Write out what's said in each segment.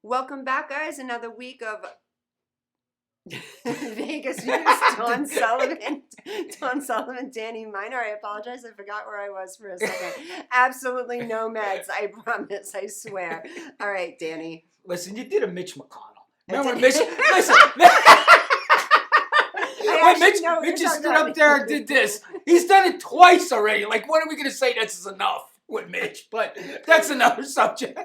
Welcome back, guys. Another week of Vegas News. Don Sullivan, Danny Miner. I apologize. I forgot where I was for a second. Absolutely no meds. I promise. I swear. All right, Danny. Listen, you did a Mitch McConnell. Remember Mitch? Listen. When Mitch just stood up there and did this. He's done it twice already. Like, what are we going to say this is enough with Mitch? But that's another subject.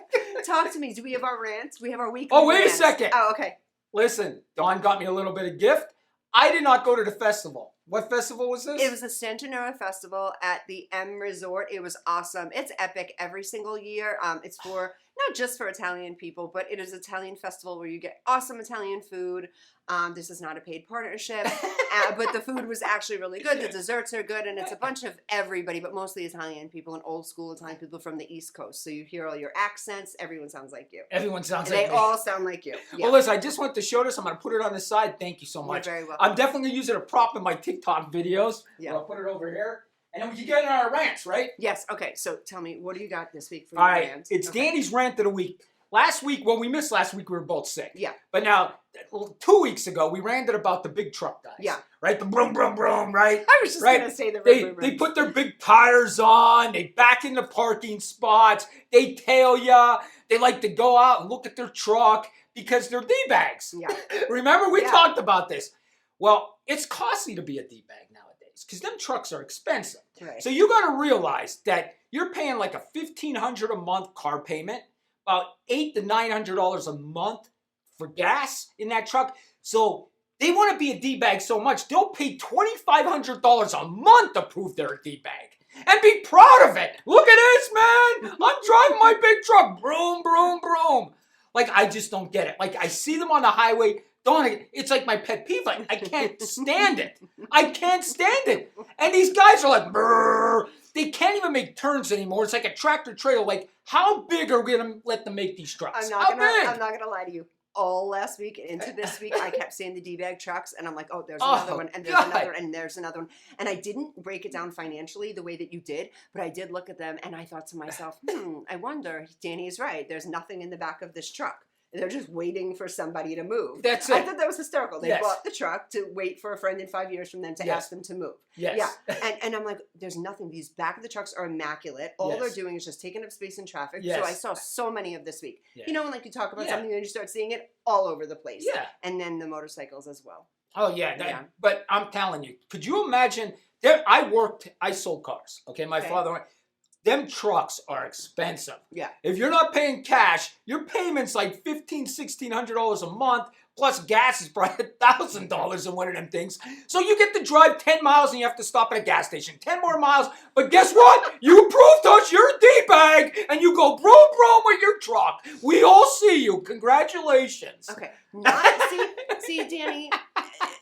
Talk to me. Do we have our rants? We have our weekly Oh, wait rants. a second. Oh, okay. Listen, Dawn got me a little bit of gift. I did not go to the festival. What festival was this? It was the Centenario Festival at the M Resort. It was awesome. It's epic every single year. It's for not just for Italian people, but it is an Italian festival where you get awesome Italian food. This is not a paid partnership, but the food was actually really good. The desserts are good, and it's a bunch of everybody, but mostly Italian people and old school Italian people from the East Coast. So you hear all your accents. Everyone sounds like you. Everyone sounds and like they me. all sound like you. Yeah. Well, listen, I just want to show this. I'm going to put it on the side. Thank you so much. You're very welcome. I'm definitely going to use it a prop in my TikTok videos. Yeah. I'll put it over here. And then we can get in our rants, right? Yes. Okay. So tell me, what do you got this week for All your right. rant? It's Okay. Danny's rant of the week. Last week, well, we missed last week. We were both sick. Yeah. But now, 2 weeks ago, we ranted about the big truck guys. Yeah. Right? The brum, brum, brum, right? I was just Right. going to say the They put their big tires on. They back in the parking spots. They tail ya. They like to go out and look at their truck because they're D-bags. Yeah. Remember? We Yeah. talked about this. Well, it's costly to be a D-bag nowadays because them trucks are expensive. Right. So you got to realize that you're paying like a $1,500 a month car payment, about $800 to $900 a month for gas in that truck. So they want to be a D-bag so much, they'll pay $2,500 a month to prove they're a D-bag. And be proud of it. Look at this, man. I'm driving my big truck. Broom, broom, broom. Like, I just don't get it. Like, I see them on the highway. It's like my pet peeve. Like, I can't stand it. I can't stand it. And these guys are like, brrr. They can't even make turns anymore. It's like a tractor trailer. Like, how big are we going to let them make these trucks? I'm not How big? gonna lie to you. All last week and into this week, I kept seeing the D-bag trucks, and I'm like, oh, there's another one, and there's God. another, and there's another one. And I didn't break it down financially the way that you did, but I did look at them, and I thought to myself, I wonder, Danny is right. There's nothing in the back of this truck. They're just waiting for somebody to move. That's it. I thought that was hysterical. They Yes. bought the truck to wait for a friend in 5 years from them to Yes. ask them to move. Yes. Yeah. And I'm like, there's nothing. These back of the trucks are immaculate. All Yes. they're doing is just taking up space in traffic. Yes. So I saw so many of this week. Yeah. You know, when like you talk about Yeah. something and you start seeing it all over the place. Yeah. And then the motorcycles as well. Oh, yeah. Yeah. But I'm telling you, could you imagine? I sold cars. Okay. My Okay. father, them trucks are expensive. Yeah. If you're not paying cash, your payment's like $1,500, $1,600 a month. Plus gas is probably $1,000 in one of them things. So you get to drive 10 miles and you have to stop at a gas station. 10 more miles. But guess what? You proved to us you're a D-bag and you go broom, broom with your truck. We all see you. Congratulations. Okay. See, Danny,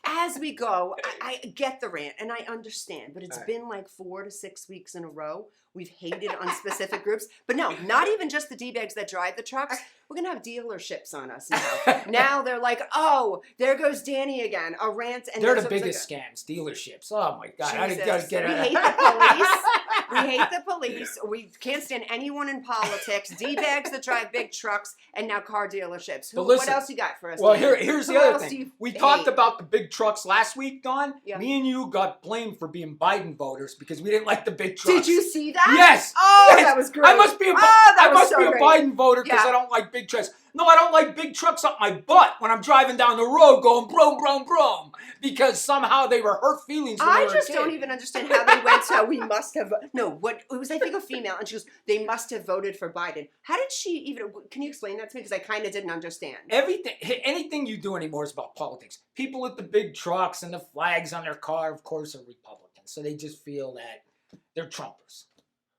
as we go, I get the rant and I understand, but it's All right. been like 4 to 6 weeks in a row. We've hated on specific groups, but no, not even just the D-bags that drive the trucks. We're going to have dealerships on us now. Now they're like, oh, there goes Danny again, a rant. And They're there's the always biggest scams, dealerships. Oh my God. I Jesus. gotta get We it. hate the police. We hate the police. We can't stand anyone in politics. D-bags that drive big trucks, and now car dealerships. But What listen, else you got for us? Well, Danny? here's Who the other else do thing. you We hate? talked about the big trucks last week, Don. Yeah. Me and you got blamed for being Biden voters because we didn't like the big trucks. Did you see that? Yes. Oh, Yes. that was great. I must be a, that I was must so be a great. Biden voter because Yeah. I don't like big trucks. No, I don't like big trucks up my butt when I'm driving down the road going broom, broom, broom because somehow they were hurt feelings when they I were a just kid. don't even understand how they went to we must have it was I think a female and she goes they must have voted for Biden. How did she even can you explain that to me because I kind of didn't understand. Anything you do anymore is about politics. People with the big trucks and the flags on their car, of course, are Republicans. So they just feel that they're Trumpers.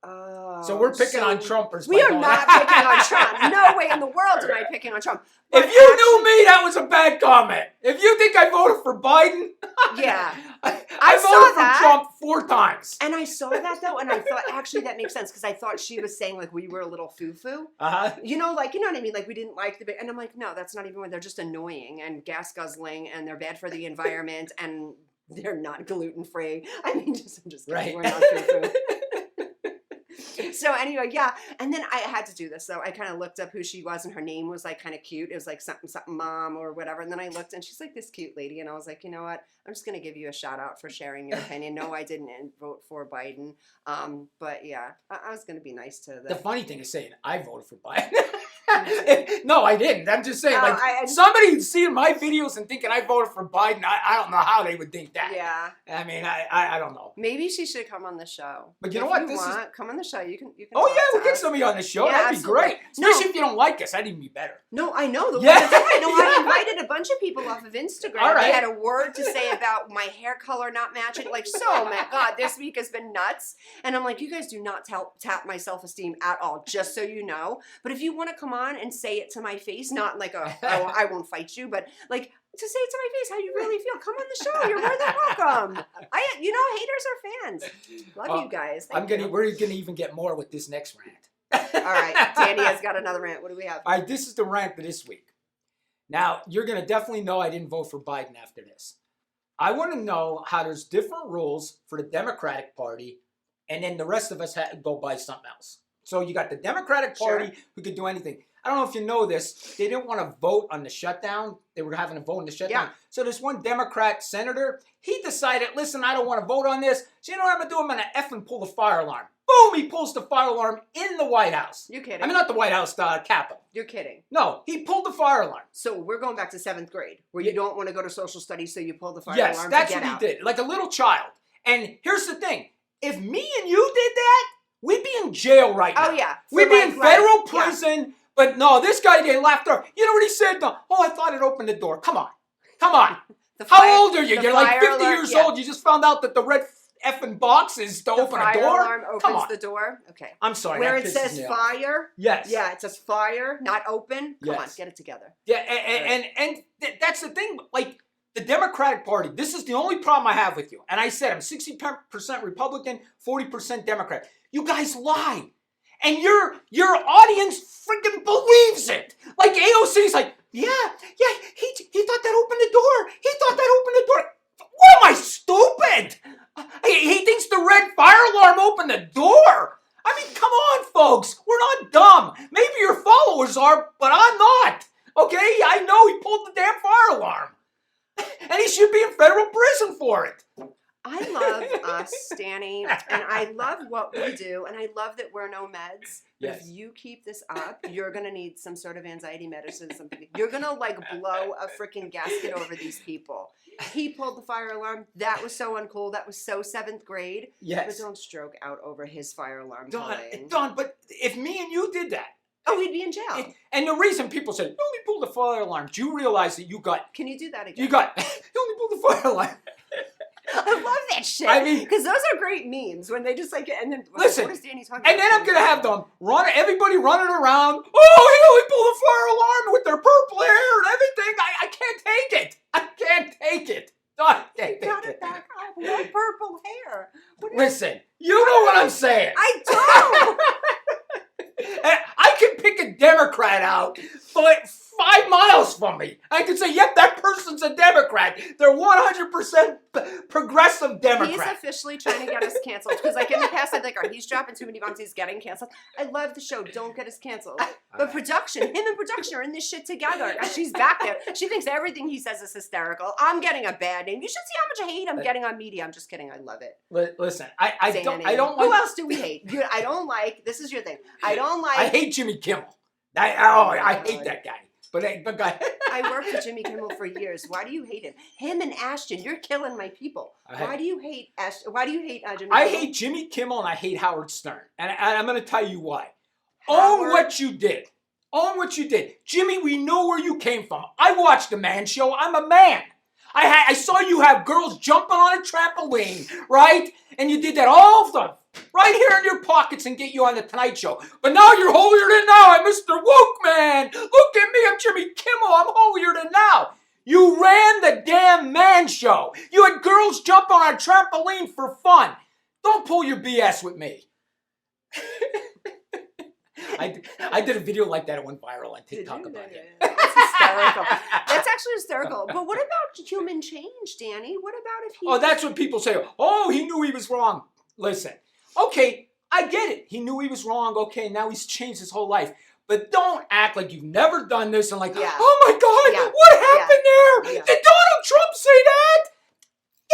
Oh, So we're picking on Trumpers. We by are going- not picking on Trump. No way in the world am I picking on Trump. But If you knew me, that was a bad comment. If you think I voted for Biden, Yeah. I saw voted for that. Trump 4 times. And I saw that though, and I thought actually that makes sense because I thought she was saying like we were a little foo-foo. Uh-huh. You know what I mean? Like we didn't like the big, and I'm like, no, that's not even what. They're just annoying and gas guzzling, and they're bad for the environment, and they're not gluten free. I mean, I'm just kidding. Right. We're not foo-foo. So anyway, yeah. And then I had to do this though. I kind of looked up who she was, and her name was like kind of cute. It was like something something mom or whatever. And then I looked, and she's like this cute lady, and I was like, you know what? I'm just gonna give you a shout out for sharing your opinion. No, I didn't vote for Biden. But yeah, I was gonna be nice to The the. funny thing is saying I voted for Biden. No, I didn't. I'm just saying, Oh, like, somebody seeing my videos and thinking I voted for Biden, I don't know how they would think that. Yeah. I mean, I don't know. Maybe she should come on the show. But you know If what? You This is- want, come on the show. You can. Oh talk yeah, to we'll get us. somebody on the show. Yeah, That'd be absolutely. great. No. Especially if you don't like us. That'd even be better. No, I know. The Yeah. one I know, I invited a bunch of people off of Instagram. All right. They had a word to say about my hair color not matching. Like, so, my God, this week has been nuts. And I'm like, you guys do not tap my self-esteem at all, just so you know. But if you want to come on and say it to my face, not like I won't fight you, but like to say it to my face how you really feel. Come on the show. You're more than welcome. Haters are fans. Love you guys. Thank you. We're gonna even get more with this next rant. All right, Danny has got another rant. What do we have? All right, this is the rant for this week. Now, you're going to definitely know I didn't vote for Biden after this. I want to know how there's different rules for the Democratic Party, and then the rest of us go by something else. So you got the Democratic Party Sure. who could do anything. I don't know if you know this. They didn't want to vote on the shutdown. They were having a vote on the shutdown. Yeah. So there's one Democrat senator. He decided, listen, I don't want to vote on this. So you know what I'm going to do? I'm going to effing pull the fire alarm. Boom, he pulls the fire alarm in the White House. You're kidding. I mean, not the White House, the Capitol. You're kidding. No, he pulled the fire alarm. So we're going back to 7th grade, where you don't want to go to social studies, so you pull the fire Yes, alarm that's to get what out. he did, like a little child. And here's the thing. If me and you did that, we'd be in jail right now. Oh yeah, We'd be in federal yeah. prison. But no, this guy, they laughed off. You know what he said? No. Oh, I thought it opened the door. Come on. Come on. The How fire- old are you? the You're like fire 50 alarm- years yeah. old. You just found out that the red effing box is to The open a fire door? alarm Come opens on. the door. Okay. I'm sorry. Where that it pisses says me off. fire. Yes. Yeah, it says fire, not open. Come on, Yes. get it together. Yeah, and that's the thing. Like, the Democratic Party, this is the only problem I have with you. And I said I'm 60% Republican, 40% Democrat. You guys lie. And your audience freaking believes it. Like AOC's like, yeah, he thought that opened the door. He thought that opened the door. What am I, stupid? He thinks the red fire alarm opened the door. I mean, come on, folks. We're not dumb. Maybe your followers are, but I'm not. Okay? I know he pulled the damn fire alarm. And he should be in federal prison for it. I love us, Danny, and I love what we do, and I love that we're no meds. But Yes. if you keep this up, you're gonna need some sort of anxiety medicine. Something. You're gonna like blow a freaking gasket over these people. He pulled the fire alarm. That was so uncool. That was so 7th grade. Yes. But don't stroke out over his fire alarm. pulling. Don, but if me and you did that, Oh, we'd be in jail. and the reason people say, no, he pulled the fire alarm, do you realize that you Can you do that again? you only pulled the fire alarm? I love that shit. I mean- because those are great memes when they just like and then Listen, what is Danny talking And then about? I'm gonna have them everybody running around. Oh, he only pulled the fire alarm with their purple hair and everything. I can't take it. I can't take it. Don, I can't Got take it it. back up. No purple hair. What is- Listen, you know what I'm saying. I don't. And I can pick a Democrat out, but 5 miles from me. I can say, yep, that person's a Democrat. They're 100% progressive He's Democrat. officially trying to get us canceled because, like in the past, I'd like, "Oh, he's dropping too many bombs. He's getting canceled." I love the show. Don't get us canceled. But production, him and production are in this shit together. And she's back there. She thinks everything he says is hysterical. I'm getting a bad name. You should see how much hate I'm getting on media. I'm just kidding. I love it. Listen, I Danny. don't Who like. else do we hate? I don't like. This is your thing. I don't like. I hate Jimmy Kimmel. I hate that guy. But go ahead. I worked with Jimmy Kimmel for years. Why do you hate him? Him and Ashton, you're killing my people. Why do you hate Ashton? Why do you hate Jimmy I Kimmel? hate Jimmy Kimmel and I hate Howard Stern. And I'm going to tell you why. Howard- Own what you did. Own what you did. Jimmy, we know where you came from. I watched The Man Show. I'm a man. I saw you have girls jumping on a trampoline, right? And you did that all of them right here in your pockets and get you on the Tonight Show. But now you're holier than now. I'm Mr. Woke Man. Look at me. I'm Jimmy Kimmel. I'm holier than now. You ran the damn Man Show. You had girls jump on a trampoline for fun. Don't pull your BS with me. I did a video like that. It went viral on Did TikTok you? about it. That's hysterical. That's actually hysterical. But what about human change, Danny? What about if he... Oh, that's what people say. Oh, he knew he was wrong. Listen, okay, I get it. He knew he was wrong. Okay, now he's changed his whole life. But don't act like you've never done this and like, Yeah. oh my God, Yeah. what happened there? Yeah. Did Donald Trump say that?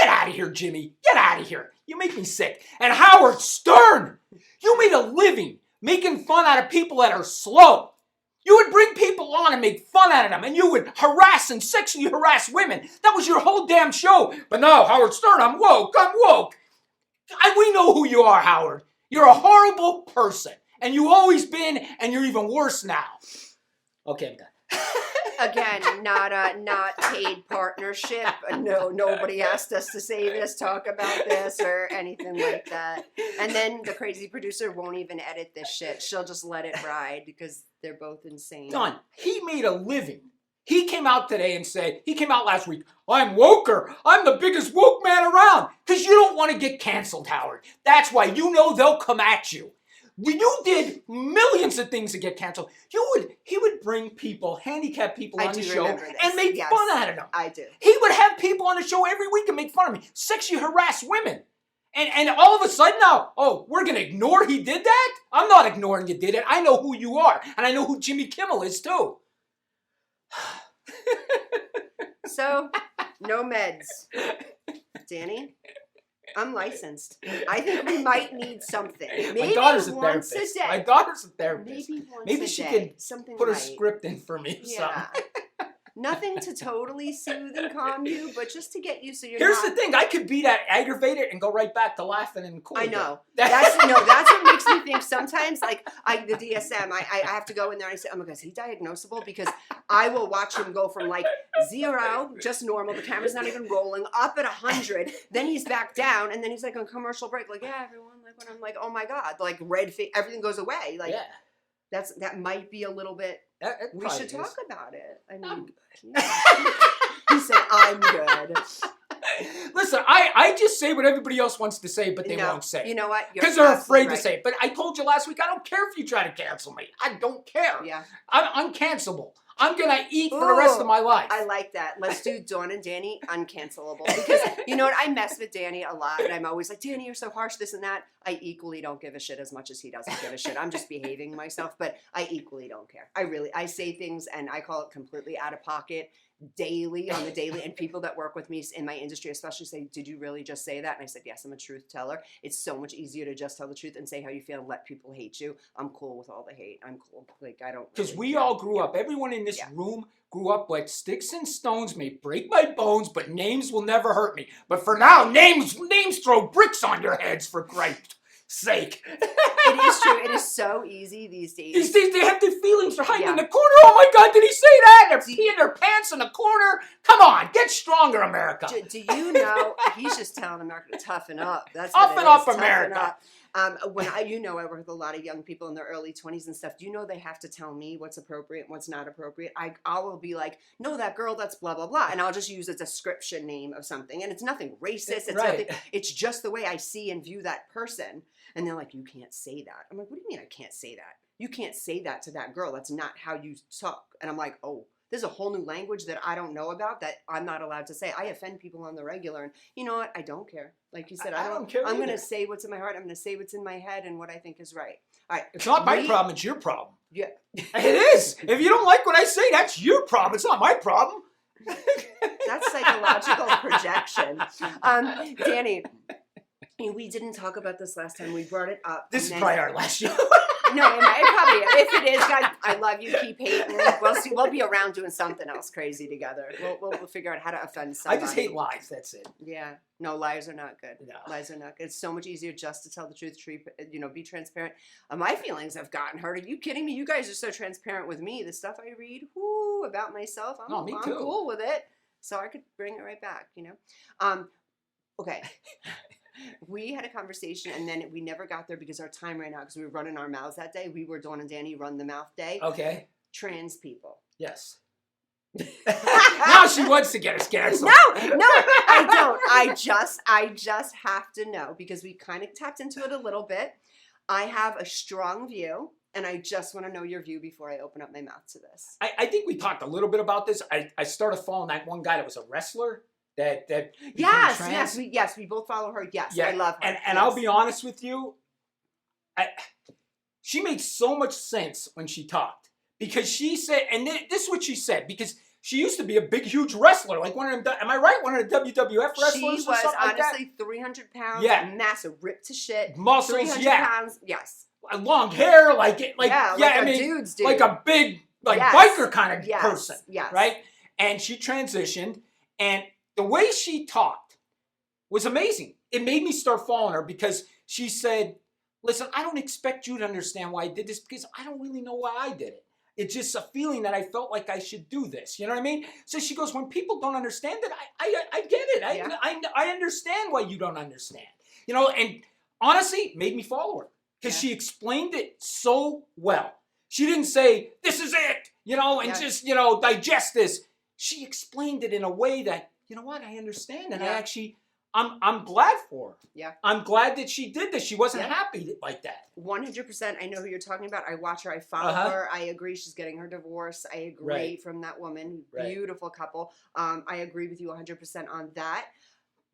Get out of here, Jimmy. Get out of here. You make me sick. And Howard Stern, you made a living making fun out of people that are slow. You would bring people on and make fun out of them, and you would harass and sexually harass women. That was your whole damn show. But no, Howard Stern, I'm woke. We know who you are, Howard. You're a horrible person. And you've always been, and you're even worse now. Okay, I'm done. Again, not paid partnership. No, nobody asked us to say this, talk about this, or anything like that. And then the crazy producer won't even edit this shit. She'll just let it ride because they're both insane. Done. He made a living. He came out today and said, he came out last week, I'm woker. I'm the biggest woke man around. Because you don't want to get canceled, Howard. That's why you know they'll come at you. When you did millions of things to get canceled, he would bring people, handicapped people on the show and make fun out of them. I do. He would have people on the show every week and make fun of me, sexually harass women. And all of a sudden now, oh, we're going to ignore he did that? I'm not ignoring you did it. I know who you are. And I know who Jimmy Kimmel is too. So, no meds. Danny? I'm licensed. I think we might need something. Maybe My daughter's a once therapist. a day. My daughter's a therapist. Maybe she day. can Something put a light. script in for me or Yeah. something. Nothing to totally soothe and calm you, but just to get you so you're Here's not... the thing. I could be that aggravated and go right back to laughing and cool. I again. know. That's what makes me think sometimes, like, the DSM, I have to go in there and I say, oh my God, is he diagnosable? Because I will watch him go from like 0, just normal, the camera's not even rolling, up at 100, then he's back down, and then he's like on commercial break, like, yeah, everyone, like, when I'm like, oh my God, like, red face, everything goes away. Like, yeah. that might be a little bit, we should talk about it. I mean, he said, I'm good. Listen, I just say what everybody else wants to say, but they won't say. You know what? Because they're afraid to say it. But I told you last week, I don't care if you try to cancel me. I don't care. Yeah. I'm uncancelable. I'm going to eat for the rest of my life. I like that. Let's do Dawn and Danny uncancelable. Because you know what? I mess with Danny a lot. And I'm always like, Danny, you're so harsh, this and that. I equally don't give a shit as much as he doesn't give a shit. I'm just behaving myself. But I equally don't care. I say things and I call it completely out of pocket daily on the daily. And people that work with me in my industry especially say, did you really just say that? And I said, yes, I'm a truth teller. It's so much easier to just tell the truth and say how you feel and let people hate you. I'm cool with all the hate. I'm cool. Like, I don't. Because we all grew up. Everyone in this room grew up like sticks and stones may break my bones, but names will never hurt me. But for now, names throw bricks on your heads, for Christ's sake. It is true. It is so easy these days. These days they have their feelings. They're hiding in the corner. Oh my God, did he say that? They're peeing their pants in the corner. Come on, get stronger, America. Do you know, he's just telling America to toughen up. That's toughen up, America. When I work with a lot of young people in their early 20s and stuff, do you know they have to tell me what's appropriate and what's not appropriate? I will be like, no, that girl, that's blah, blah, blah. And I'll just use a description name of something. And it's nothing racist. It's nothing. It's just the way I see and view that person. And they're like, you can't say that. I'm like, what do you mean I can't say that? You can't say that to that girl. That's not how you talk. And I'm like, oh, there's a whole new language that I don't know about that I'm not allowed to say. I offend people on the regular. And you know what? I don't care. Like you said, I don't care. I'm going to say what's in my heart. I'm going to say what's in my head and what I think is right. All right. It's not my problem. It's your problem. Yeah. It is. If you don't like what I say, that's your problem. It's not my problem. That's psychological projection. Danny, we didn't talk about this last time. We brought it up. This is probably our last show. No, it probably. If it is, guys, I love you. Keep hating. We'll see. We'll be around doing something else crazy together. We'll figure out how to offend somebody. I just hate lies. That's it. Yeah. No, lies are not good. No. Lies are not good. It's so much easier just to tell the truth. Be transparent. My feelings have gotten hurt. Are you kidding me? You guys are so transparent with me. The stuff I read, about myself, I'm cool with it. So I could bring it right back. Okay. We had a conversation and then we never got there because our time ran out because we were running our mouths that day. We were Dawn and Danny run the mouth day. Okay. Trans people. Yes. Now she wants to get us canceled. No, I don't. I just have to know because we kind of tapped into it a little bit. I have a strong view and I just want to know your view before I open up my mouth to this. I think we talked a little bit about this. I started following that one guy that was a wrestler. That yes, we both follow her. Yes, I love her. And I'll be honest with you, she made so much sense when she talked because she said, and this is what she said, because she used to be a big, huge wrestler, like one of them. Am I right? One of the WWF wrestlers. She or was something like honestly 300 pounds, Yeah. massive, ripped to shit, Muscles, 300 yeah. pounds, yes. Long hair, like like I a mean, dude's dude. like a big, like Yes. biker kind of Yes. person, Yes. right? And she transitioned, and the way she talked was amazing. It made me start following her because she said, "Listen, I don't expect you to understand why I did this because I don't really know why I did it. It's just a feeling that I felt like I should do this." You know what I mean? So she goes, "When people don't understand it, I get it. Yeah. I understand why you don't understand." You know, and honestly, it made me follow her because she explained it so well. She didn't say, "This is it," you know, and just, you know, digest this. She explained it in a way that, you know what, I understand, and I actually, I'm glad for her. Yeah. I'm glad that she did this. She wasn't happy like that. 100%. I know who you're talking about. I watch her. I follow her. I agree. She's getting her divorce. I agree from that woman. Beautiful couple. I agree with you 100% on that.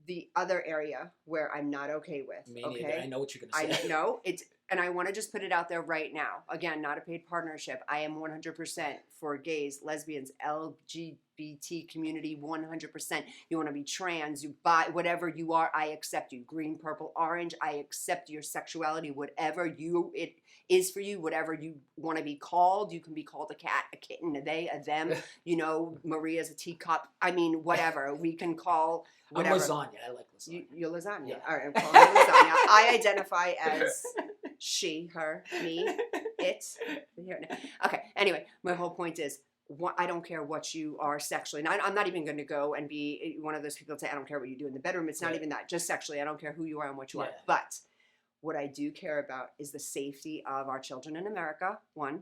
The other area where I'm not okay with. Me neither. I know what you're going to say. I know it's, and I want to just put it out there right now. Again, not a paid partnership. I am 100% for gays, lesbians, LGBT community. 100%. You want to be trans, you buy whatever you are. I accept you. Green, purple, orange. I accept your sexuality. Whatever it is for you. Whatever you want to be called. You can be called a cat, a kitten, a they, a them. You know, Maria's a teacup. I mean, whatever we can call. Whatever. I'm lasagna. I like lasagna. You're lasagna. Yeah. All right, I'm calling you lasagna. I identify as she, her, me, it. Okay, anyway, my whole point is, I don't care what you are sexually. And I'm not even going to go and be one of those people that say, I don't care what you do in the bedroom. It's not even that. Just sexually, I don't care who you are and what you are. But what I do care about is the safety of our children in America, 1.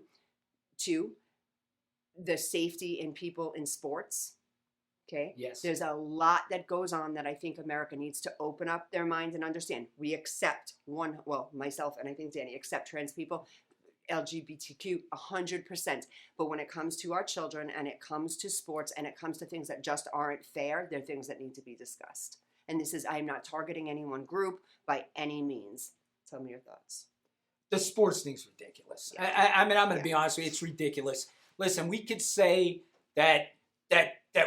2, the safety in people in sports. Okay. Yes. There's a lot that goes on that I think America needs to open up their minds and understand. We accept myself and I think Danny accept trans people, LGBTQ 100%. But when it comes to our children and it comes to sports and it comes to things that just aren't fair, they're things that need to be discussed. And this is, I'm not targeting any one group by any means. Tell me your thoughts. The sports thing's ridiculous. I mean, I'm going to be honest with you. It's ridiculous. Listen, we could say that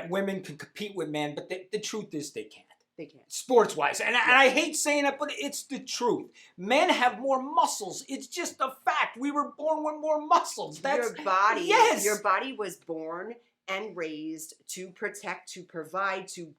women can compete with men, but the truth is they can't. They can't. Sports-wise. And I hate saying it, but it's the truth. Men have more muscles. It's just a fact. We were born with more muscles. Your body was born and raised to protect, to provide, to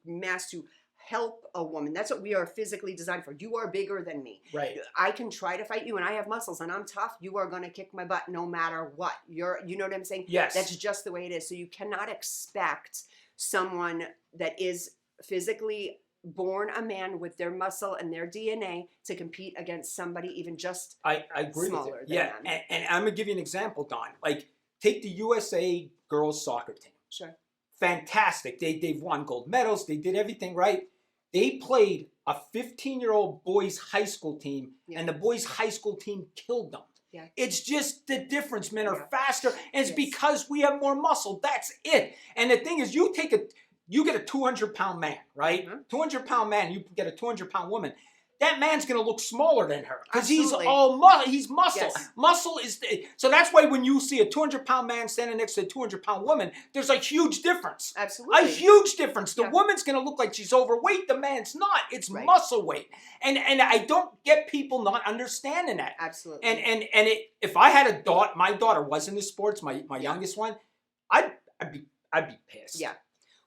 help a woman. That's what we are physically designed for. You are bigger than me. Right. I can try to fight you and I have muscles and I'm tough. You are going to kick my butt no matter what. You know what I'm saying? Yes. That's just the way it is. So you cannot expect someone that is physically born a man with their muscle and their DNA to compete against somebody even just I agree smaller with you. than Yeah. them. And I'm going to give you an example, Don. Like, take the USA girls soccer team. Sure. Fantastic. They've won gold medals. They did everything right. They played a 15-year-old boys high school team, and the boys high school team killed them. Yeah. It's just the difference. Men are faster, and it's because we have more muscle. That's it. And the thing is, you get a 200-pound man, right? 200-pound man, you get a 200-pound woman. That man's going to look smaller than her because he's he's muscle. Yes. Muscle is so that's why when you see a 200-pound man standing next to a 200-pound woman, there's a huge difference. Absolutely. A huge difference. The woman's going to look like she's overweight. The man's not. It's muscle weight. And I don't get people not understanding that. Absolutely. And if I had a daughter, my daughter was in the sports, my youngest one, I'd be pissed. Yeah.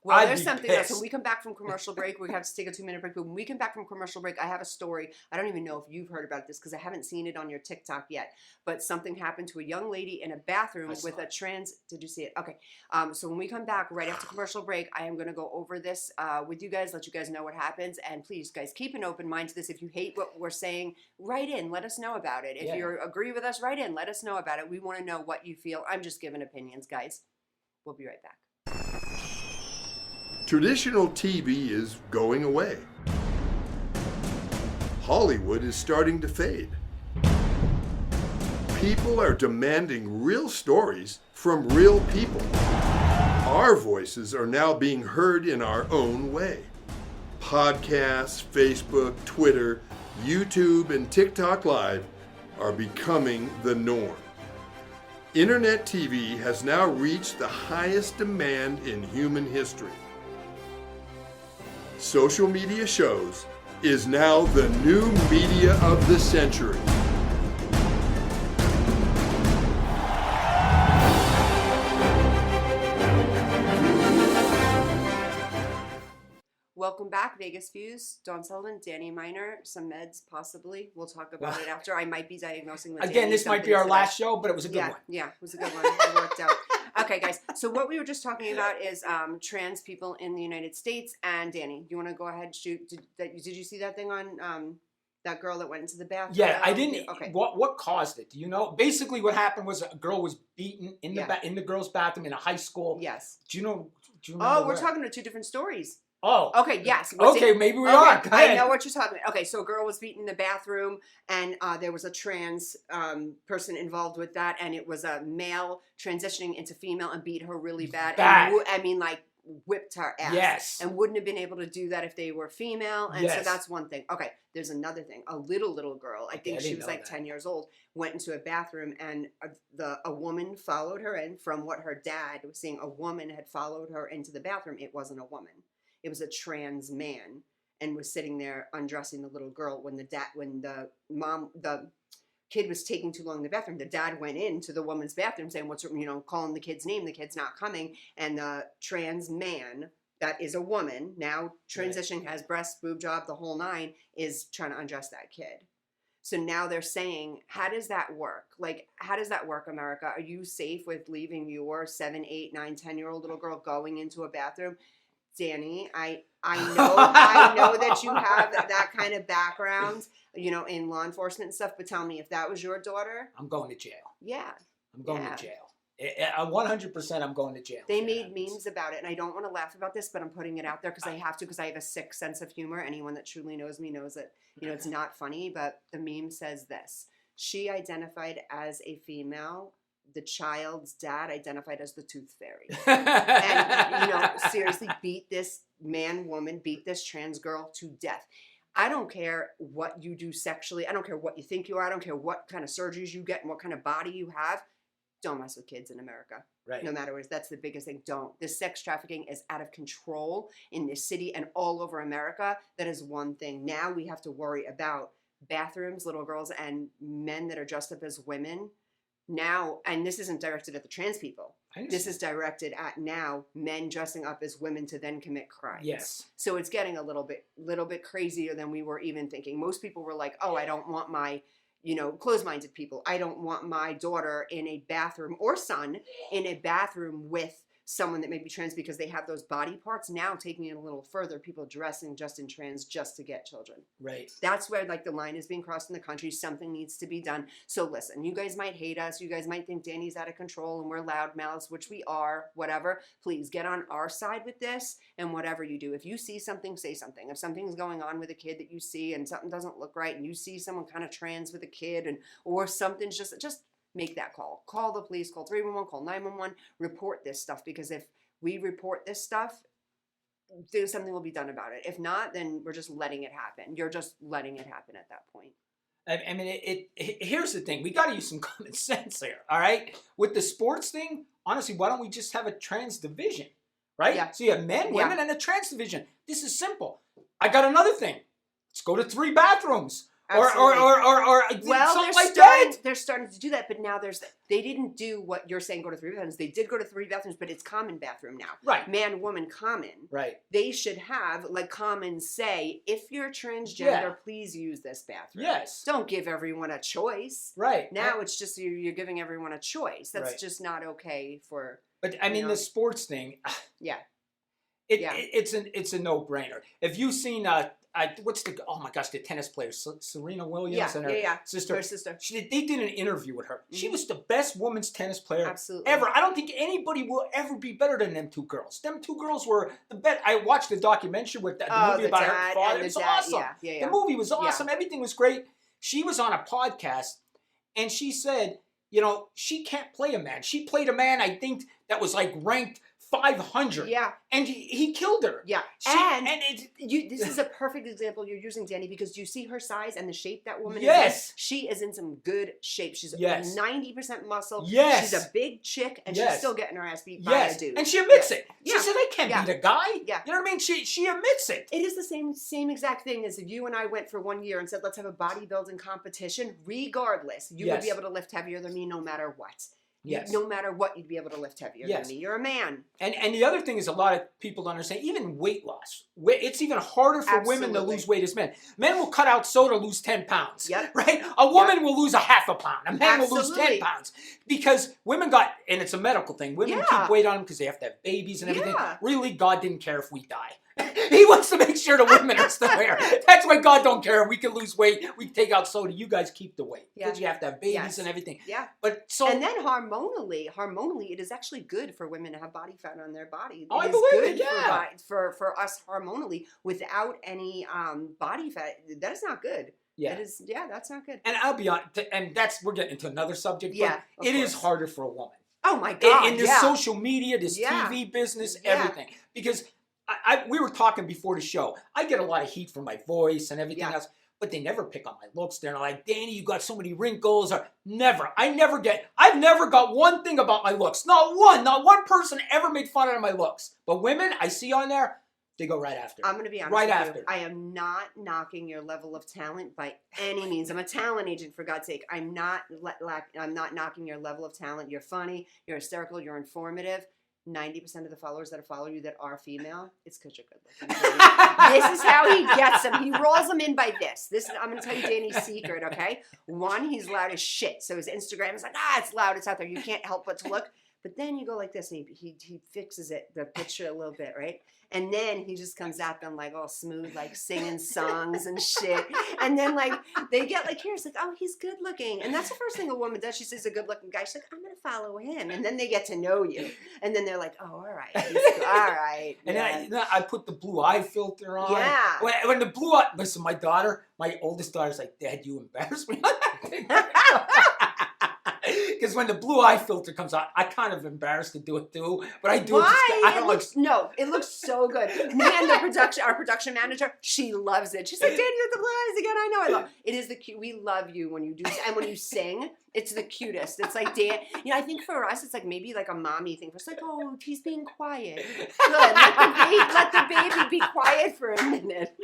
Well, I'd there's be something pissed. else. When we come back from commercial break, we have to take a 2-minute break. But when we come back from commercial break, I have a story. I don't even know if you've heard about this because I haven't seen it on your TikTok yet. But something happened to a young lady in a bathroom with a trans. Did you see it? Okay. So when we come back right after commercial break, I am going to go over this with you guys, let you guys know what happens. And please, guys, keep an open mind to this. If you hate what we're saying, write in. Let us know about it. If you agree with us, write in. Let us know about it. We want to know what you feel. I'm just giving opinions, guys. We'll be right back. Traditional TV is going away. Hollywood is starting to fade. People are demanding real stories from real people. Our voices are now being heard in our own way. Podcasts, Facebook, Twitter, YouTube, and TikTok Live are becoming the norm. Internet TV has now reached the highest demand in human history. Social media shows is now the new media of the century. Welcome back, Vegas Views. Dawn Sullivan, Danny Miner, some meds possibly. We'll talk about it after. I might be diagnosing with Again, Danny this might be something our today. last show, but it was a good Yeah, one. yeah, it was a good one. It worked out. Okay, guys. So what we were just talking about is trans people in the United States. And Danny, you want to go ahead and shoot? Did you see that thing on that girl that went into the bathroom? Yeah, I didn't. Okay. What caused it? Do you know? Basically, what happened was a girl was beaten in the in the girls' bathroom in a high school. Yes. Do you know? Do you remember? Oh, we're talking about two different stories. Oh. Okay. Yes. Okay, maybe we are. Go ahead. I know what you're talking about. Okay, so a girl was beaten in the bathroom, and there was a trans person involved with that, and it was a male transitioning into female and beat her really bad. Bad. And, I mean, like, whipped her ass. Yes. And wouldn't have been able to do that if they were female. And so Yes. that's one thing. Okay, there's another thing. A little girl, I think I she didn't was know like that. 10 years old, went into a bathroom, and a woman followed her in. From what her dad was seeing, a woman had followed her into the bathroom. It wasn't a woman. It was a trans man, and was sitting there undressing the little girl when the kid was taking too long in the bathroom. The dad went into the woman's bathroom saying, calling the kid's name. The kid's not coming. And the trans man, that is a woman, now transitioning, has breast, boob job, the whole nine, is trying to undress that kid. So now they're saying, how does that work? Like, how does that work, America? Are you safe with leaving your 7, 8, 9, 10-year-old little girl going into a bathroom? Danny, I know that you have that kind of background, in law enforcement and stuff, but tell me, if that was your daughter. I'm going to jail. Yeah. I'm going to jail. 100% I'm going to jail. They made memes about it, and I don't want to laugh about this, but I'm putting it out there because I have to, because I have a sick sense of humor. Anyone that truly knows me knows that, it's not funny, but the meme says this. She identified as a female. The child's dad identified as the tooth fairy. And, seriously beat this woman, beat this trans girl to death. I don't care what you do sexually. I don't care what you think you are. I don't care what kind of surgeries you get and what kind of body you have. Don't mess with kids in America. Right. No matter what. That's the biggest thing. Don't. This sex trafficking is out of control in this city and all over America. That is one thing. Now we have to worry about bathrooms, little girls, and men that are dressed up as women. Now, and this isn't directed at the trans people. This is directed at now men dressing up as women to then commit crimes. Yes. So it's getting a little bit crazier than we were even thinking. Most people were like, "Oh, I don't want my, closed-minded people. I don't want my daughter in a bathroom or son in a bathroom with someone that may be trans because they have those body parts." Now taking it a little further, people dressing just in trans just to get children. Right. That's where the line is being crossed in the country. Something needs to be done. So listen, you guys might hate us. You guys might think Danny's out of control and we're loudmouths, which we are, whatever. Please get on our side with this, and whatever you do. If you see something, say something. If something's going on with a kid that you see and something doesn't look right and you see someone kind of trans with a kid or something's just make that call. Call the police, call 311, call 911, report this stuff, because if we report this stuff, something will be done about it. If not, then we're just letting it happen. You're just letting it happen at that point. I mean, here's the thing. We got to use some common sense here, all right? With the sports thing, honestly, why don't we just have a trans division, right? Yeah. So you have men, women, and a trans division. This is simple. I got another thing. Let's go to 3 bathrooms. Absolutely. Or well, something like that. They're starting to do that, but now they didn't do what you're saying, go to 3 bathrooms. They did go to 3 bathrooms, but it's common bathroom now. Right. Man, woman, common. Right. They should have, like common say, if you're transgender, Yeah. please use this bathroom. Yes. Don't give everyone a choice. Right. Now it's just you're giving everyone a choice. That's Right. just not okay for. But I mean, the sports thing. Yeah. It's a no-brainer. If you've seen oh my gosh, the tennis player Serena Williams and her sister. Her sister. They did an interview with her. She was the best women's tennis player Absolutely. ever. I don't think anybody will ever be better than them 2 girls. Them 2 girls were the best. I watched the documentary with the movie about her father. It was awesome. Yeah. The movie was awesome. Everything was great. She was on a podcast and she said, she can't play a man. She played a man, I think, that was like ranked 500. Yeah. And he killed her. Yeah. And This is a perfect example you're using, Danny, because do you see her size and the shape that woman Yes. is in? She is in some good shape. She's Yes. 90% muscle. Yes. She's a big chick, and Yes. she's still getting her ass beat by yes. a dude. And she admits it. She Yeah. said, I can't Yeah. beat a guy. Yeah. You know what I mean? She admits it. It is the same exact thing as if you and I went for 1 year and said, let's have a bodybuilding competition. Regardless, you would be Yes. able to lift heavier than me no matter what. Yes. No matter what, you'd be able to lift heavier Yes. than me. You're a man. And the other thing is a lot of people don't understand, even weight loss. It's even harder for women to Absolutely. lose weight as men. Men will cut out soda, lose 10 pounds. Yep. Right? A woman will lose a half a pound. A man will lose 10 Absolutely. pounds. Because women and it's a medical thing, women Yeah. keep weight on them because they have to have babies and everything. Yeah. Really, God didn't care if we die. He wants to make sure the women are still there. That's why God don't care. We can lose weight. We can take out soda. You guys keep the weight. Because you have to have babies Yes. and everything. Yeah. But so... And then hormonally, it is actually good for women to have body fat on their body. Oh, I It is believe it, good yeah. for us hormonally without any body fat. That is not good. yeah. It is. Yeah, that's not good. And I'll be honest, and we're getting into another subject, Yeah, but of it is course. harder for a woman. Oh my God! In this yeah. social media, this Yeah. TV business, Yeah. everything. Because we were talking before the show. I get a lot of heat from my voice and everything Yeah. else, but they never pick on my looks. They're like, Danny, you got so many wrinkles. Or never. I've never got one thing about my looks. Not one person ever made fun of my looks. But women I see on there, they go right after. I'm going to be honest Right with after. you. I am not knocking your level of talent by any means. I'm a talent agent, for God's sake. I'm not knocking your level of talent. You're funny. You're hysterical. You're informative. 90% of the followers that follow you that are female, it's because you're good looking. This is how he gets them. He rolls them in by this. I'm going to tell you Danny's secret, okay? One, he's loud as shit. So his Instagram is like, it's loud. It's out there. You can't help but to look. But then you go like this, and he fixes it, the picture a little bit, right? And then he just comes at them like all smooth, like singing songs and shit. And then like they get like, here's like, oh, he's good looking. And that's the first thing a woman does. She sees a good looking guy. She's like, I'm gonna follow him. And then they get to know you. And then they're like, oh, all right, all right. And yeah. then I put the blue eye filter on. Yeah. When the blue eye, listen, my oldest daughter's like, Dad, you embarrass me. Because when the blue eye filter comes out, I kind of embarrassed to do it too, but I do it. No, it looks so good. And then our production manager, she loves it. She's like, Danny with the blue eyes again. I know. I love it. Is the cute. We love you when you do, and when you sing, it's the cutest. It's like Dan. I think for us, it's like maybe like a mommy thing. It's like, oh, he's being quiet. Good. Let the baby be quiet for a minute.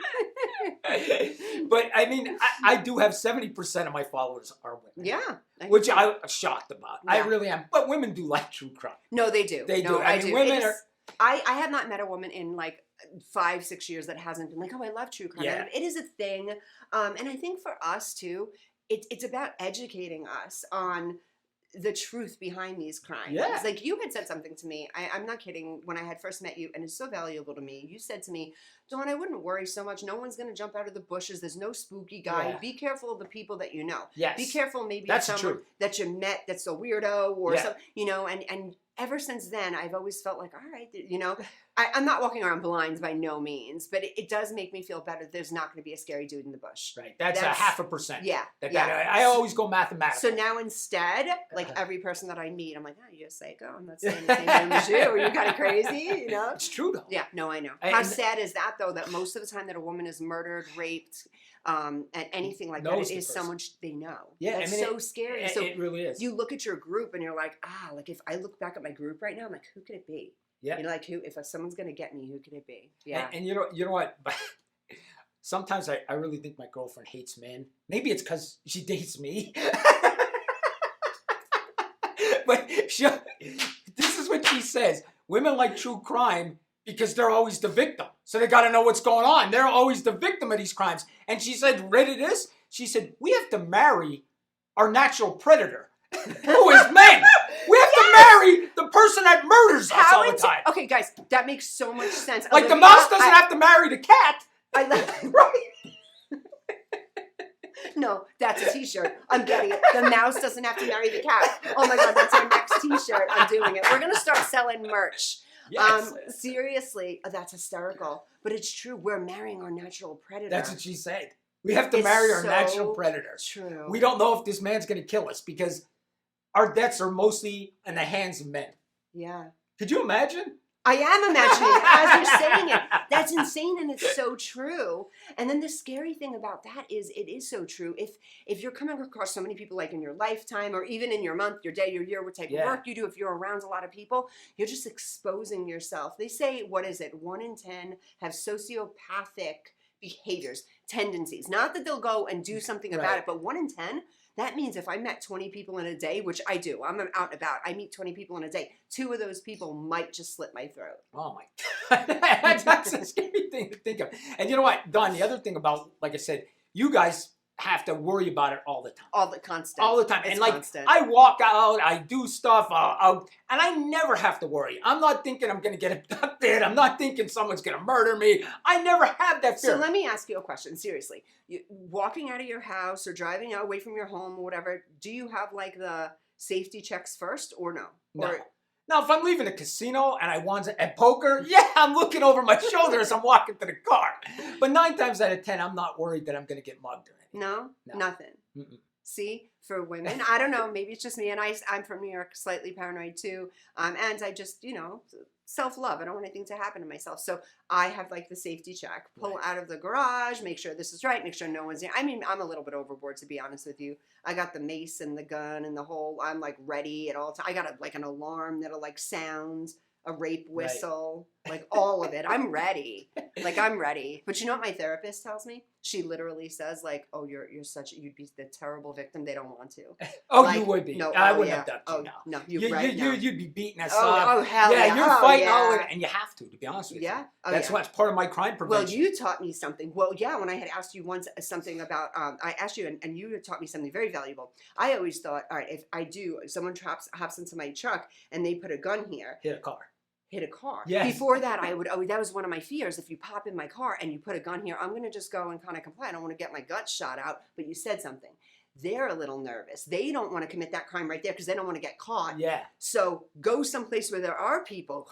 But I mean, I do have 70% of my followers are women. Yeah. Which I'm shocked about. Yeah. I really am. But women do like true crime. No, they do. They no, do. I mean, do. women are. I have not met a woman in like 5-6 years that hasn't been like, oh, I love true crime. Yeah. It is a thing. And I think for us too, it's about educating us on the truth behind these crimes. Yeah. Like you had said something to me. I'm not kidding. When I had first met you, and it's so valuable to me, you said to me, Dawn, I wouldn't worry so much. No one's going to jump out of the bushes. There's no spooky guy. Yeah. Be careful of the people that you know. Yes. Be careful maybe That's of the someone truth. that you met that's a weirdo or Yeah. some, and ever since then, I've always felt like, all right, I'm not walking around blind by no means, but it does make me feel better. There's not going to be a scary dude in the bush. Right. That's a 0.5%. Yeah. I always go mathematical. So now instead, like every person that I meet, I'm like, oh, you're a psycho. I'm not saying the same thing as you. Are you kind of crazy? It's true though. Yeah, no, I know. And- How sad is that though? That most of the time that a woman is murdered, raped, and anything like that, Knows it the is person. someone they know. Yeah, That's I mean, so scary. It, So it really is. you look at your group and you're like, like if I look back at my group right now, I'm like, who could it be? Yeah. Like who? If someone's gonna get me, who could it be? Yeah. And you know what? Sometimes I really think my girlfriend hates men. Maybe it's because she dates me. But this is what she says. Women like true crime because they're always the victim. So they got to know what's going on. They're always the victim of these crimes. And she said, ready to this? She said, we have to marry our natural predator, who is men. We have to marry the person that murders us all the time. Okay, guys, that makes so much sense. Like the Olivia, mouse doesn't have to marry the cat. I love Right. No, that's a T-shirt. I'm getting it. The mouse doesn't have to marry the cat. Oh my God, that's our next T-shirt. I'm doing it. We're gonna start selling merch. Yes. Seriously, that's hysterical. But it's true. We're marrying our natural predator. That's what she said. We have to It's marry our so natural predator. True. We don't know if this man's going to kill us because our deaths are mostly in the hands of men. Yeah. Could you imagine? I am imagining it as you're saying it. That's insane, and it's so true. And then the scary thing about that is it is so true. If you're coming across so many people like in your lifetime or even in your month, your day, your year, what type of work you do, if you're around a lot of people, you're just exposing yourself. They say, what is it? 1 in 10 have sociopathic behaviors, tendencies. Not that they'll go and do something about it, but 1 in 10, that means if I met 20 people in a day, which I do, I'm out and about, I meet 20 people in a day, 2 of those people might just slit my throat. Oh my God. That's a scary thing to think of. And you know what, Don, the other thing about, like I said, you guys have to worry about it all the time. All the time. It's and constant. I walk out, I do stuff, and I never have to worry. I'm not thinking I'm going to get abducted. I'm not thinking someone's going to murder me. I never have that fear. So let me ask you a question, seriously. Walking out of your house or driving away from your home or whatever, do you have like the safety checks first or no? No. Now, if I'm leaving a casino and I want to at poker, yeah, I'm looking over my shoulder as I'm walking to the car. But 9 times out of 10, I'm not worried that I'm going to get mugged or anything. No? Nothing. Mm-mm. See, for women, I don't know, maybe it's just me, and I'm from New York, slightly paranoid too, and I just, self-love. I don't want anything to happen to myself. So I have like the safety check, pull out of the garage, make sure this is right, make sure no one's there. I mean, I'm a little bit overboard, to be honest with you. I got the mace and the gun and the whole, I'm like ready at all times. I got like an alarm that'll like sounds, a rape whistle, like all of it. I'm ready. I'm ready. But you know what my therapist tells me? She literally says like, oh, you'd be the terrible victim. They don't want to. Oh, like, you would be. No, I wouldn't abduct you now. No, you'd be beaten us up. Oh, hell yeah. You're fighting all of it, and you have to be honest with you. That's what's part of my crime prevention. Well, you taught me something. Well, yeah, when I had asked you once something about, I asked you, and you had taught me something very valuable. I always thought, all right, if I do, someone hops into my truck and they put a gun here. Hit a car. Yes. Before that, that was one of my fears. If you pop in my car and you put a gun here, I'm going to just go and kind of comply. I don't want to get my guts shot out. But you said something. They're a little nervous. They don't want to commit that crime right there because they don't want to get caught. Yeah. So go someplace where there are people,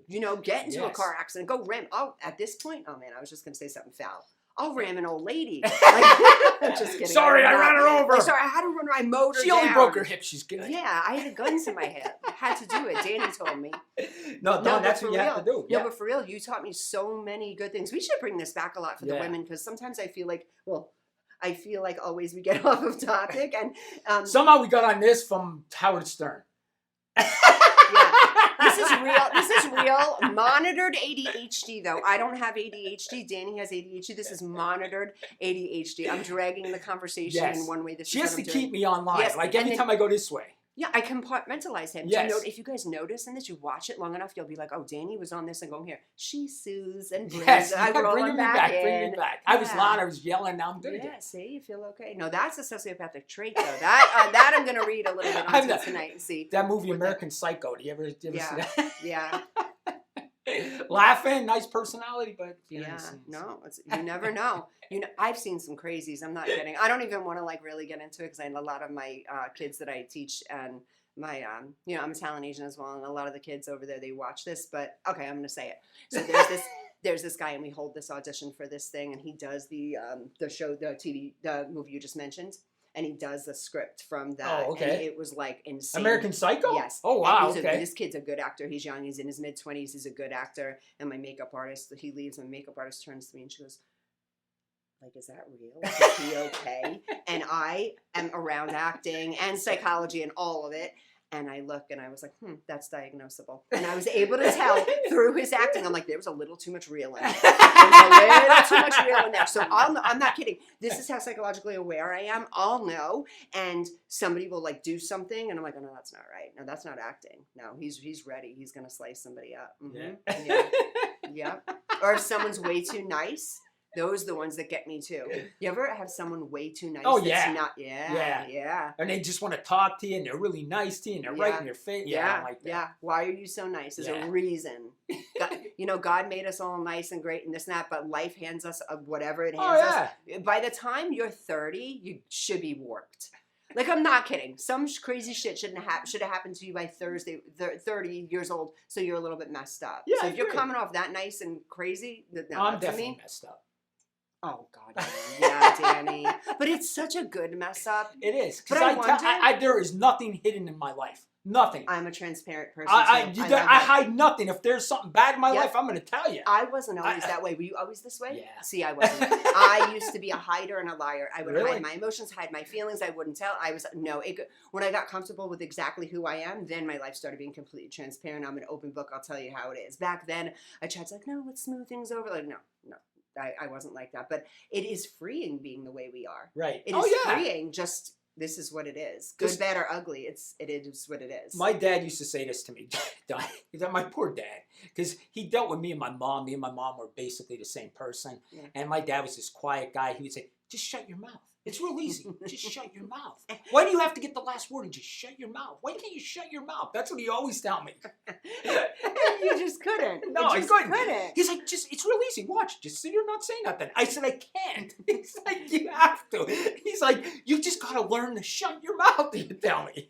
get into a car accident, go ram. Oh, at this point, oh man, I was just going to say something foul. I'll ram an old lady. Just kidding. Sorry, I ran her over. Sorry, I had to run her. I mowed her She down. only broke her hip. She's good. Yeah, I had guns in my head. I had to do it. Danny told me. No, that's what you have to do. No, but for real, you taught me so many good things. We should bring this back a lot for the women because sometimes I feel like, always we get off of topic. And somehow we got on this from Howard Stern. This is real. Monitored ADHD, though. I don't have ADHD. Danny has ADHD. This is monitored ADHD. I'm dragging the conversation in one way. She has to keep me online. Yes, every time I go this way. Yeah, I compartmentalize him. Yes. If you guys notice in this, you watch it long enough, you'll be like, oh, Danny was on this and going here. She soos and brings. Yes, I bring me back. Bring me back. I was loud. I was yelling. Now I'm good again. Yeah, see, you feel okay. No, that's a sociopathic trait, though. That I'm going to read a little bit on tonight and see. That movie, American Psycho. Do you ever see that? Yeah. Laughing, nice personality, but you never know. I've seen some crazies. I'm not kidding. I don't even want to really get into it because I know a lot of my kids that I teach and my I'm Italian Asian as well, and a lot of the kids over there they watch this. But okay, I'm going to say it. So there's this guy, and we hold this audition for this thing, and he does the show, the movie you just mentioned. And he does the script from that. Oh, okay. And it was insane. American Psycho? Yes. Oh, wow. This kid's a good actor. He's young. He's in his mid-20s. He's a good actor. And my makeup artist, he leaves. My makeup artist turns to me and she goes, is that real? Is he okay? And I am around acting and psychology and all of it. And I look and I was like, that's diagnosable. And I was able to tell through his acting. I'm like, there was a little too much real in there. There's a little too much real in there. So I'm not kidding. This is how psychologically aware I am. I'll know. And somebody will do something. And I'm like, oh, no, that's not right. No, that's not acting. No, he's ready. He's going to slice somebody up. Mm-hmm. Yeah. Or if someone's way too nice. Those are the ones that get me too. You ever have someone way too nice? Oh, yeah. Yeah. And they just want to talk to you, and they're really nice to you, and they're right in your face. Yeah, I like that. Yeah. Why are you so nice? There's a reason. God made us all nice and great and this and that, but life hands us whatever it hands us. By the time you're 30, you should be warped. I'm not kidding. Some crazy shit should have happened to you by 30 years old, so you're a little bit messed up. Yeah, so if you're coming off that nice and crazy, I'm definitely messed up. Oh God, yeah, Danny. But it's such a good mess up. It is. But Because I wonder- there is nothing hidden in my life. Nothing. I'm a transparent person. I too. love it. hide nothing. If there's something bad in my Yep. life, I'm going to tell you. I wasn't always that way. Were you always this way? Yeah. See, I wasn't. I used to be a hider and a liar. I would Really? hide my emotions, hide my feelings. I wouldn't tell. When I got comfortable with exactly who I am, then my life started being completely transparent. I'm an open book. I'll tell you how it is. Back then, I tried to no, let's smooth things over. Like, no. I wasn't like that. But it is freeing being the way we are. Right. It is freeing. Just this is what it is. Good, bad, or ugly. It is what it is. My dad used to say this to me. My poor dad. Because he dealt with me and my mom. Me and my mom were basically the same person. Yeah. And my dad was this quiet guy. He would say, just shut your mouth. It's real easy. Just shut your mouth. Why do you have to get the last word and just shut your mouth? Why can't you shut your mouth? That's what he always tell me. You just couldn't. No, I couldn't. He's like, it's real easy. Watch. Just sit here and not say nothing. I said, I can't. He's like, you have to. He's like, you just got to learn to shut your mouth, you tell me.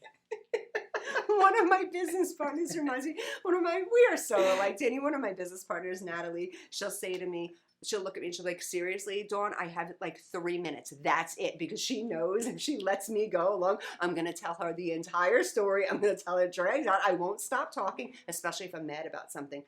One of my business partners reminds me, we are so alike, Danny. One of my business partners, Natalie, she'll say to me, she'll look at me and she'll be like, seriously, Dawn, I have like 3 minutes. That's it. Because she knows if she lets me go along, I'm going to tell her the entire story. I'm going to tell her dragged out. I won't stop talking, especially if I'm mad about something.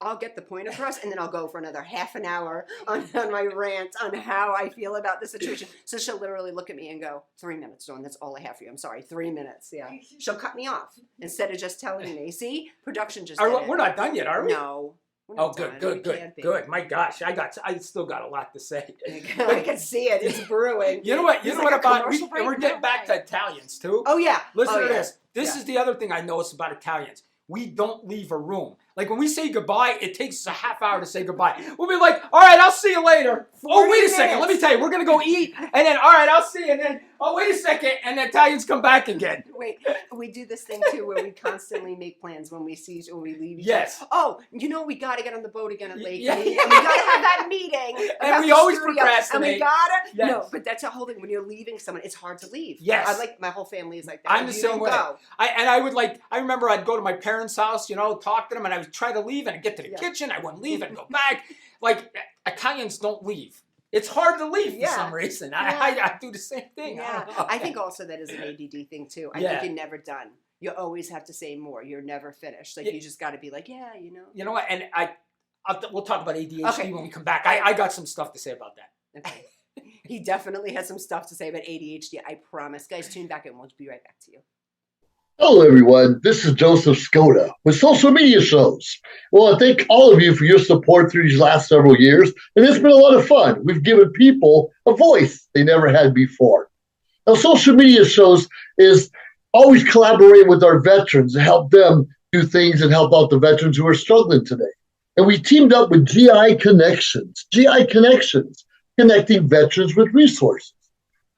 I'll get the point across and then I'll go for another half an hour on my rant on how I feel about the situation. So she'll literally look at me and go, 3 minutes, Dawn, that's all I have for you. I'm sorry, 3 minutes. Yeah. She'll cut me off instead of just telling me. See, production just did it. We're not done yet, are we? No. Oh, good. My gosh, I still got a lot to say. I can see it. It's brewing. You know what? We're getting back to Italians too. Oh yeah. Listen to this. This is the other thing I noticed about Italians. We don't leave a room. Like when we say goodbye, it takes us a half hour to say goodbye. We'll be like, all right, I'll see you later. Oh, wait a second. Let me tell you, we're going to go eat. And then, all right, I'll see you. And then, oh, wait a second. And the Italians come back again. Wait, we do this thing too where we constantly make plans when we leave each other. Oh, we got to get on the boat again at Lake. Yeah. And we got to have that meeting. And we always procrastinate. And we got to. Yes. No, but that's a whole thing. When you're leaving someone, it's hard to leave. Yes. My whole family is like that. I'm the same way. I remember I'd go to my parents' house, talk to them, and I would try to leave, and I'd get to the kitchen, I wouldn't leave, I'd go back. Like, Italians don't leave. It's hard to leave for some reason. I do the same thing. Yeah. I think also that is an ADD thing, too. I think you're never done. You always have to say more. You're never finished. Like, you just got to be like, You know what? And we'll talk about ADHD when we come back. I got some stuff to say about that. Okay. He definitely has some stuff to say about ADHD, I promise. Guys, tune back in. We'll be right back to you. Hello, everyone. This is Joseph Skoda with Social Media Shows. Well, I thank all of you for your support through these last several years, and it's been a lot of fun. We've given people a voice they never had before. Now, Social Media Shows is always collaborating with our veterans to help them do things and help out the veterans who are struggling today. And we teamed up with GI Connections, connecting veterans with resources.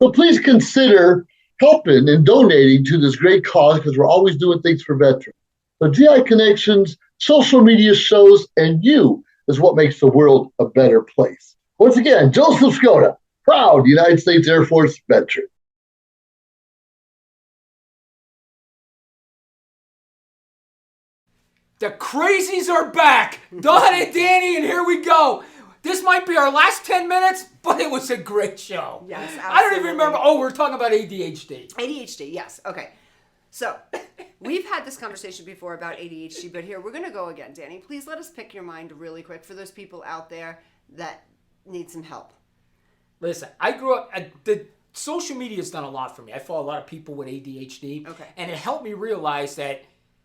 So please consider helping and donating to this great cause because we're always doing things for veterans. So GI Connections, Social Media Shows, and you is what makes the world a better place. Once again, Joseph Skoda, proud United States Air Force veteran. The crazies are back. Dawn and Danny, and here we go. This might be our last 10 minutes, but it was a great show. Yes, absolutely. I don't even remember. Oh, we're talking about ADHD. ADHD, yes. Okay. So, we've had this conversation before about ADHD, but here, we're going to go again. Danny, please let us pick your mind really quick for those people out there that need some help. Listen, I grew up, the social media has done a lot for me. I follow a lot of people with ADHD. Okay. And it helped me realize that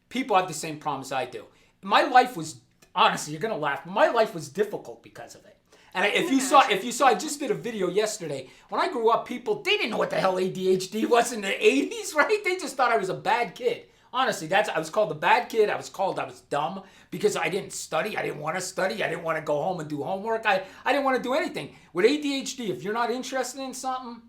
people have the same problems I do. My life was, honestly, you're going to laugh, but my life was difficult because of it. And if you saw, I just did a video yesterday. When I grew up, people, they didn't know what the hell ADHD was in the 80s, right? They just thought I was a bad kid. Honestly, I was called a bad kid. I was dumb because I didn't study. I didn't want to study. I didn't want to go home and do homework. I didn't want to do anything. With ADHD, if you're not interested in something,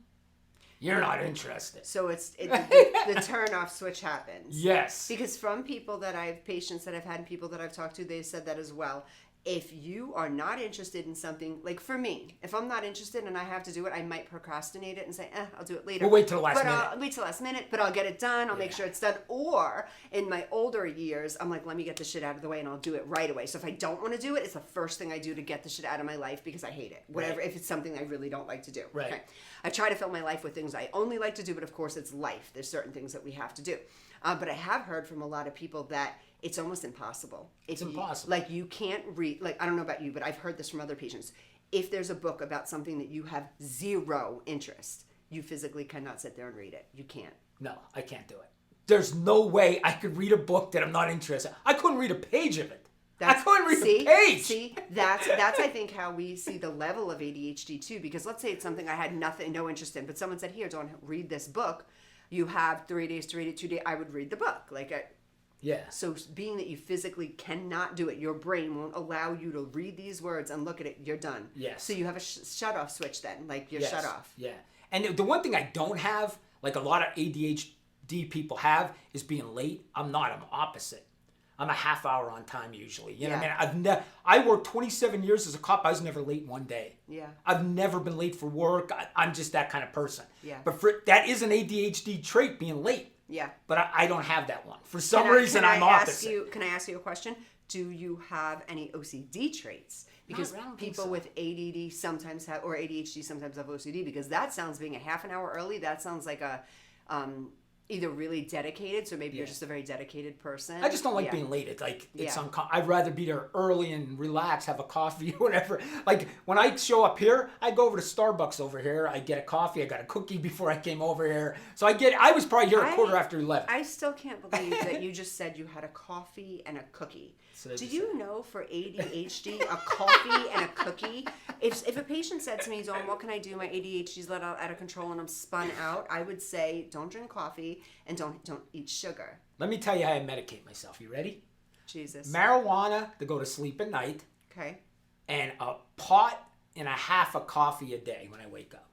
you're not interested. So the turn-off switch happens. Yes. Because from patients that I've had and people that I've talked to, they said that as well. if you are not interested in something, like for me, if I'm not interested and I have to do it, I might procrastinate it and say, I'll do it later. We'll wait till the last but minute. I'll wait till the last minute, but I'll get it done. I'll make sure it's done. Or in my older years, I'm like, let me get the shit out of the way and I'll do it right away. So if I don't want to do it, it's the first thing I do to get the shit out of my life because I hate it. Whatever, if it's something I really don't like to do. Right. Okay. I try to fill my life with things I only like to do, but of course it's life. There's certain things that we have to do. But I have heard from a lot of people that it's almost impossible. It's impossible. Like you can't read, like I don't know about you, but I've heard this from other patients. If there's a book about something that you have zero interest, you physically cannot sit there and read it. You can't. No, I can't do it. There's no way I could read a book that I'm not interested in. I couldn't read a page of it. I couldn't read a page. See, that's I think how we see the level of ADHD too. Because let's say it's something I had no interest in, but someone said, "Here, don't read this book. You have 3 days to read it. 2 days." I would read the book. Yeah. So being that you physically cannot do it, your brain won't allow you to read these words and look at it. You're done. Yes. So you have a shut off switch then, like you're Yes. shut off. Yeah. And the one thing I don't have, like a lot of ADHD people have, is being late. I'm not. I'm opposite. I'm a half hour on time usually. You know what I mean? I worked 27 years as a cop. I was never late one day. Yeah. I've never been late for work. I'm just that kind of person. Yeah. But that is an ADHD trait, being late. Yeah. But I don't have that one. For some reason, I'm opposite. Can I ask you a question? Do you have any OCD traits? Because I don't think people so. with ADD sometimes have, or ADHD sometimes have OCD. Because that sounds, being a half an hour early, that sounds like a either really dedicated, so maybe you're just a very dedicated person. I just don't like being late. It's like Yeah. I'd rather be there early and relax, have a coffee or whatever. Like when I show up here, I go over to Starbucks over here. I get a coffee. I got a cookie before I came over here. So I was probably here a quarter after 11. I still can't believe that you just said you had a coffee and a cookie. So Do you know for ADHD, a coffee and a cookie? If a patient said to me, Dawn, what can I do? My ADHD's let out of control and I'm spun out. I would say, don't drink coffee and don't eat sugar. Let me tell you how I medicate myself. You ready? Jesus. Marijuana to go to sleep at night, Okay. and a pot and a half of coffee a day when I wake up.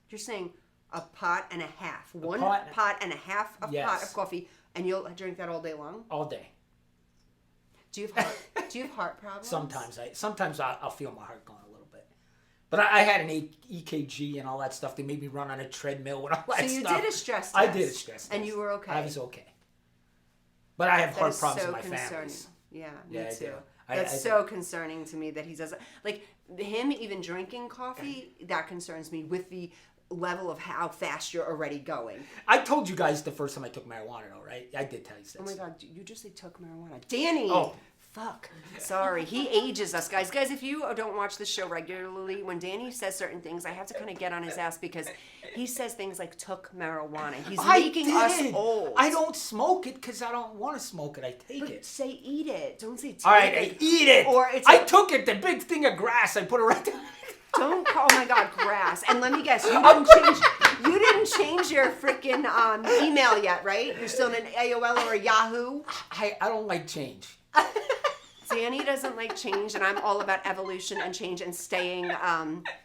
You're saying a pot and a half. One pot- pot and a half of Yes. pot of coffee, and you'll drink that all day long? All day. Do you have heart problems? Sometimes I'll feel my heart going a little bit. But I had an EKG and all that stuff. They made me run on a treadmill and all that So you stuff. did a stress test. I did a stress test. And you were okay. I was okay. But I have That heart is problems so in my concerning. family. Yeah, Yeah, me I too. do. That's I so concerning to me that he doesn't like him even drinking coffee. That concerns me with the level of how fast you're already going. I told you guys the first time I took marijuana, though, right? I did tell you this. Oh my God, you just say took marijuana, Danny. Oh. Fuck. Sorry, he ages us, guys. Guys, if you don't watch the show regularly, when Danny says certain things, I have to kind of get on his ass because he says things like took marijuana. He's making us old. I don't smoke it because I don't want to smoke it. I take But it. say eat it. Don't say take All right, I it. eat it. Or it's I like- took it, the big thing of grass. I put it right there. Don't call, oh my God, grass. And let me guess, you didn't change your freaking email yet, right? You're still in an AOL or a Yahoo. I don't like change. Danny doesn't like change, and I'm all about evolution and change and staying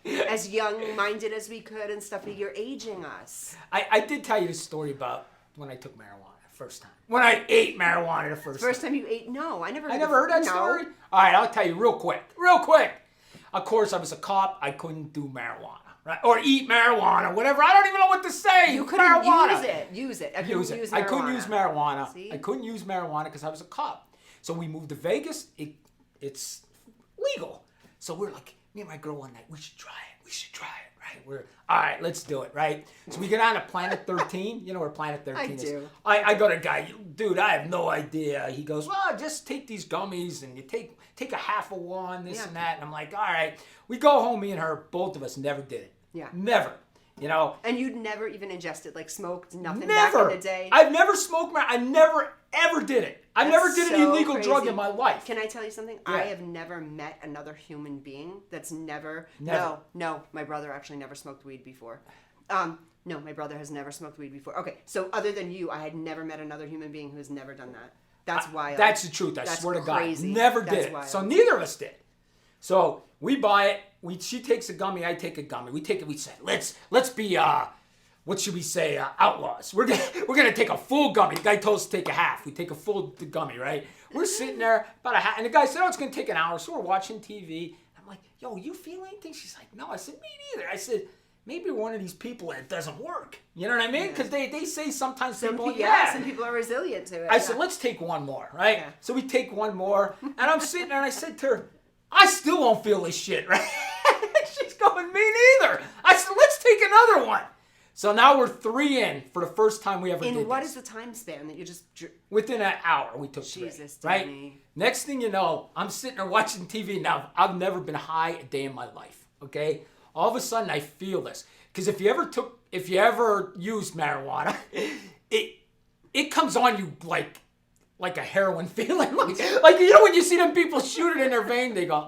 as young-minded as we could and stuff. But you're aging us. I did tell you the story about when I took marijuana the first time. When I ate marijuana the first time. Time you ate? No, I never. I never heard that no. story? All right, I'll tell you real quick. Real quick. Of course, I was a cop. I couldn't do marijuana, right? Or eat marijuana, whatever. I don't even know what to say. You couldn't marijuana. use it. I couldn't use marijuana. See? I couldn't use marijuana because I was a cop. So we moved to Vegas. It's legal. So we're like, me and my girl one night, we should try it, right? We're, all right, let's do it, right? So we get on to Planet 13. You know where Planet 13 is? do. I go to a guy, dude, I have no idea. He goes, well, just take these gummies and you take a half of one, this and that. And I'm like, all right. We go home, me and her, both of us never did it. Yeah. Never. You know? And you'd never even ingested, like smoked, nothing Never. back in the day? I've never smoked marijuana. I never, ever did it. I never did an so illegal drug crazy. in my life. Can I tell you something? Yeah. I have never met another human being that's never. Never. No. My brother actually never smoked weed before. No, my brother has never smoked weed before. Okay, so other than you, I had never met another human being who has never done that. That's wild. That's the truth. I That's swear to crazy. God. Never That's did it. wild. So neither of us did. So we buy it. She takes a gummy. I take a gummy. We take it. We say, let's be what should we say, outlaws. We're gonna take a full gummy. The guy told us to take a half. We take a full gummy, right? We're sitting there about a half, and the guy said, "Oh, it's gonna take an hour." So we're watching TV. I'm like, "Yo, you feel anything?" She's like, "No." I said, "Me neither." I said, "Maybe we're one of these people and it doesn't work." You know what I mean? Because they say sometimes people, some people are resilient to it. I said, "Let's take one more, right?" Yeah. So we take one more, and I'm sitting there, and I said to her, "I still won't feel this shit, right?" She's going, "Me neither." I said, "Let's take another one." So now we're 3 in for the first time we ever did In what this. is the time span that you just... Within an hour, we took Jesus, 3, right? Danny. Next thing you know, I'm sitting there watching TV. Now, I've never been high a day in my life, okay? All of a sudden, I feel this. Because if you ever used marijuana, it comes on you like a heroin feeling. Like, you know when you see them people shoot it in their vein, they go,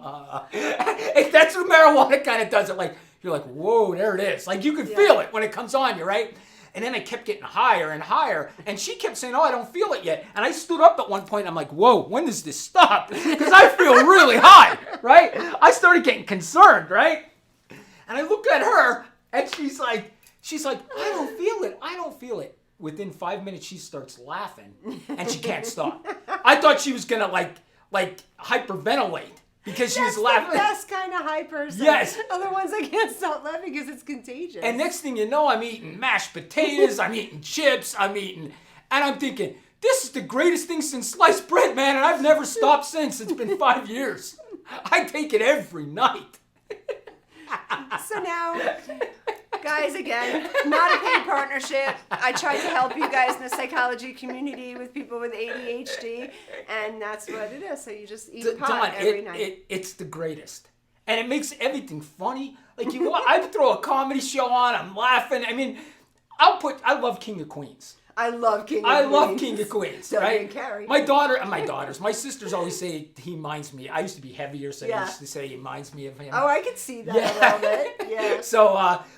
That's what marijuana kind of does it. Like, you're like, whoa, there it is. Like, you can feel it when it comes on you, right? And then I kept getting higher and higher. And she kept saying, "Oh, I don't feel it yet." And I stood up at one point. And I'm like, whoa, when does this stop? Because I feel really high, right? I started getting concerned, right? And I looked at her, and she's like, "I don't feel it. I don't feel it." Within 5 minutes, she starts laughing, and she can't stop. I thought she was gonna like hyperventilate because she was laughing. The best kind of high person. Yes. Other ones I can't stop laughing because it's contagious. And next thing you know, I'm eating mashed potatoes, I'm eating chips, and I'm thinking, this is the greatest thing since sliced bread, man, and I've never stopped since. It's been 5 years. I take it every night. So now, guys, again, not a paid partnership. I tried to help you guys in the psychology community with people with ADHD, and that's what it is. So you just eat pot Dawn, every night. it's the greatest. And it makes everything funny. Like, I throw a comedy show on, I'm laughing. I mean, I love King of Queens. I love King of I Queens. love King of Queens, Dougie right? and Carrie. My sisters always say he reminds me. I used to be heavier, so Yeah. they used to say he reminds me of him. Oh, I could see that Yeah. a little bit. Yeah. So,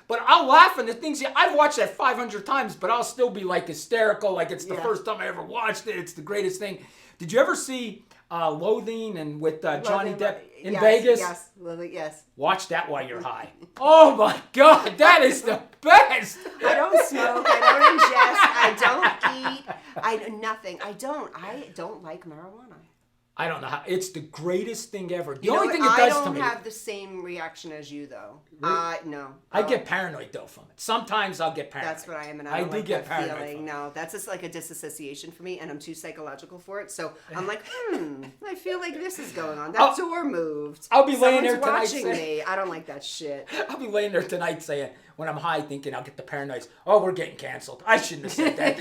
but I'll laugh at the things. I've watched that 500 times, but I'll still be like hysterical, like it's the Yeah. first time I ever watched it. It's the greatest thing. Did you ever see Loathing and with Johnny Depp in Vegas? Yes, Lily, yes. Watch that while you're high. Oh my God, that is the best. I don't smoke. I don't ingest. I don't eat. Nothing. I don't like marijuana. I don't know how. It's the greatest thing ever. The You know only what? thing it does I to don't me. have the same reaction as you, though. Really? No. I get paranoid though from it. Sometimes I'll get paranoid. That's what I am, and I I don't do like get that paranoid feeling. from it. No, that's just like a disassociation for me, and I'm too psychological for it. So I'm like, I feel like this is going on. That door moved. I'll be laying there Someone's tonight watching saying- me. I don't like that shit. I'll be laying there tonight saying, when I'm high, thinking I'll get the paranoids. Oh, we're getting canceled. I shouldn't have said that.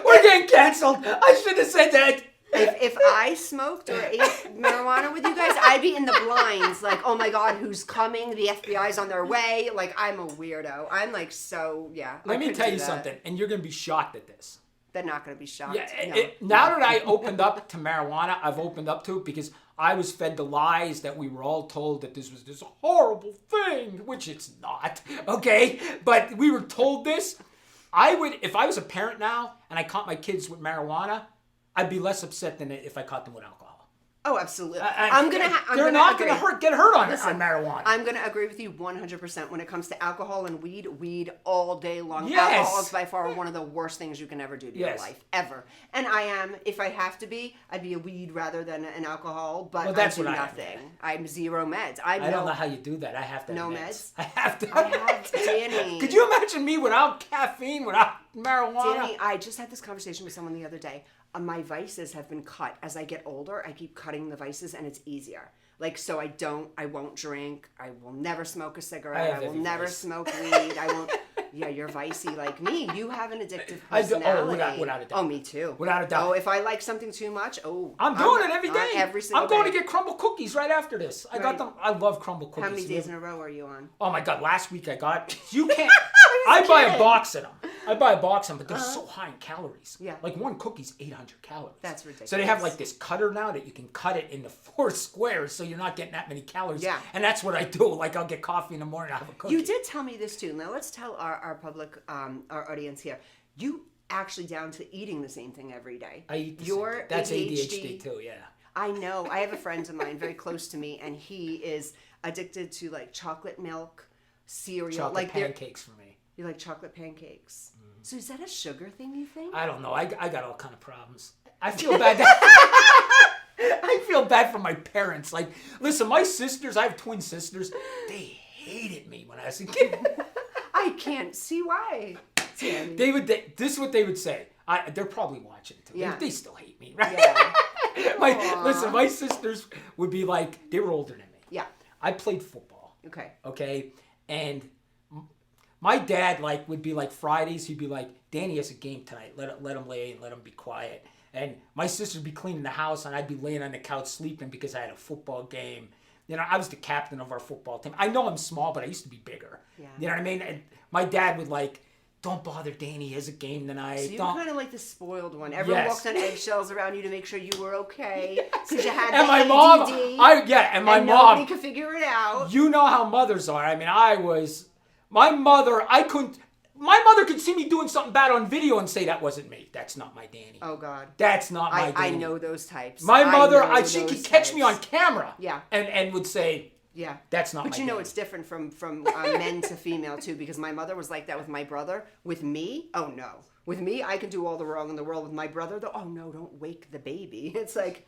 We're getting canceled. I shouldn't have said that. If I smoked or ate marijuana with you guys, I'd be in the blinds. Like, oh my God, who's coming? The FBI's on their way. Like, I'm a weirdo. I'm like, so, yeah. I Let me couldn't tell do you that. something, and you're going to be shocked at this. They're not going to be shocked. Yeah, No. now that I opened up to marijuana, I've opened up to it because I was fed the lies that we were all told that this was this horrible thing, which it's not, okay? But we were told this. If I was a parent now and I caught my kids with marijuana, I'd be less upset than if I caught them with alcohol. Oh, absolutely. They're not going to get hurt on marijuana. I'm going to agree with you 100% when it comes to alcohol and weed all day long. Yes. Alcohol is by far one of the worst things you can ever do to your Yes. life, ever. And if I have to be, I'd be a weed rather than an alcohol, but Well, that's I do what I am. nothing. I'm zero meds. I don't know how you do that. I have to have No meds. meds? I have to I have have, meds. Danny. Could you imagine me without caffeine, without marijuana? Danny, I just had this conversation with someone the other day. My vices have been cut. As I get older, I keep cutting the vices and it's easier. Like, so I won't drink. I will never smoke a cigarette. have I will every never vice. smoke weed. I won't. Yeah, you're vicey like me. You have an addictive I do. personality. Oh, without a doubt. Oh, me too. Without a doubt. Oh, if I like something too much, I'm doing it every day. Every single I'm going day. to get crumble cookies right after this. I got Right. them. I love crumble cookies. How many days in a row are you on? Oh my God! Last week I got. You can't. I buy a box of them. But they're so high in calories. Yeah. Like one cookie's 800 calories. That's So they have ridiculous. like this cutter now that you can cut it into 4 squares, so you're not getting that many calories. Yeah. And that's what I do. Like I'll get coffee in the morning. I have a cookie. You did tell me this too. Now let's tell our public, our audience here. You actually down to eating the same thing every day. I eat the Your same thing. That's ADHD too. Yeah. I know. I have a friend of mine very close to me, and he is addicted to like chocolate milk, cereal. Chocolate Like they're pancakes for me. you like chocolate pancakes. So is that a sugar thing? You think? I don't know. I got all kind of problems. I feel bad. I feel bad for my parents. Like, listen, my sisters. I have twin sisters. They hated me when I was a kid. I can't see why. Tammy. This is what they would say. They're probably watching too. Yeah. They still hate me, right? Yeah. Listen, my sisters would be like, they were older than me. Yeah. I played football. Okay. Okay, and my dad would be like Fridays. He'd be like, Danny has a game tonight. Let him lay and let him be quiet. And my sister would be cleaning the house, and I'd be laying on the couch sleeping because I had a football game. You know, I was the captain of our football team. I know I'm small, but I used to be bigger. Yeah. You know what I mean? And my dad would don't bother Danny. He has a game tonight. So you're Don't. kind of like the spoiled one. Everyone Yes. walked on eggshells around you to make sure you were okay because you had And the my ADD, mom, and my and mom. nobody could figure it out. You know how mothers are. I mean, my mother could see me doing something bad on video and say that wasn't me. That's not my Danny. Oh God. That's not my I Danny. know those types. My mother, I know she those could catch me on types. camera. Yeah. And would say, Yeah. that's not But my you know Danny. it's different from men to female too, because my mother was like that with my brother. With me, oh no. With me, I can do all the wrong in the world. With my brother, though, oh no, don't wake the baby. It's like,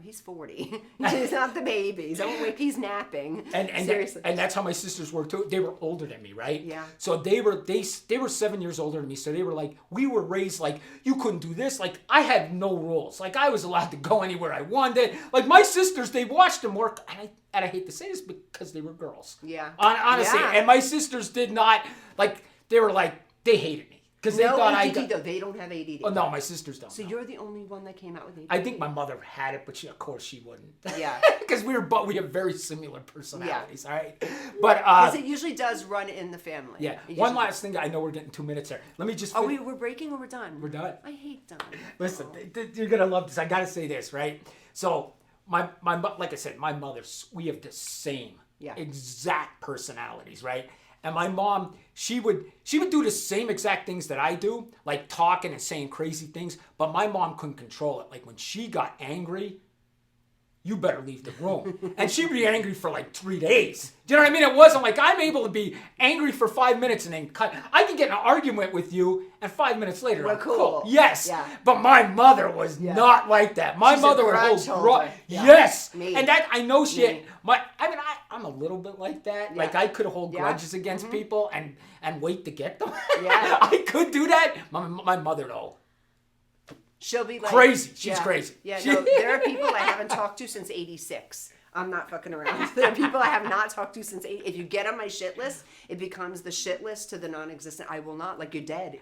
he's 40. He's not the baby. Don't wake. He's napping. And Seriously. and that's how my sisters were too. They were older than me, right? Yeah. So they were 7 years older than me. So they were like, we were raised like you couldn't do this. Like I had no rules. Like I was allowed to go anywhere I wanted. Like my sisters, they watched them work, and I hate to say this because they were girls. Yeah. Honestly, Yeah. and my sisters did not they hated me because they No thought ADD though. They don't have ADD. Oh no, my sisters don't. So no. you're the only one that came out with ADD. I think my mother had it, but of course she wouldn't. Yeah. Because we have very similar personalities, all right? But Because it usually does run in the family. yeah. It One usually- last thing. I know we're getting 2 minutes there. Let me just. Are we're breaking or we're done? We're done. I hate done. Listen, you're gonna love this. I gotta say this, right? So my like I said, my mother's. We have the same exact personalities, right? And my mom, she would do the same exact things that I do, like talking and saying crazy things. But my mom couldn't control it. Like when she got angry, you better leave the room. And she'd be angry for like 3 days. Do you know what I mean? It wasn't like I'm able to be angry for 5 minutes and then cut. I can get in an argument with you and 5 minutes later We're I'm cool. Yes. Yeah. But my mother was not like that. My She's a mother would grudge hold holder. Yeah. Yes. Me. And that I know she Me. I'm a little bit like that. Yeah. Like I could hold Yeah. grudges against people and wait to get them. Yeah. I could do that. My mother though. She'll be like Crazy. She's crazy. Yeah, no, there are people I haven't talked to since '86. I'm not fucking around. There are people I have not talked to since '80. If you get on my shit list, it becomes the shit list to the non-existent. I will not, like, you're dead.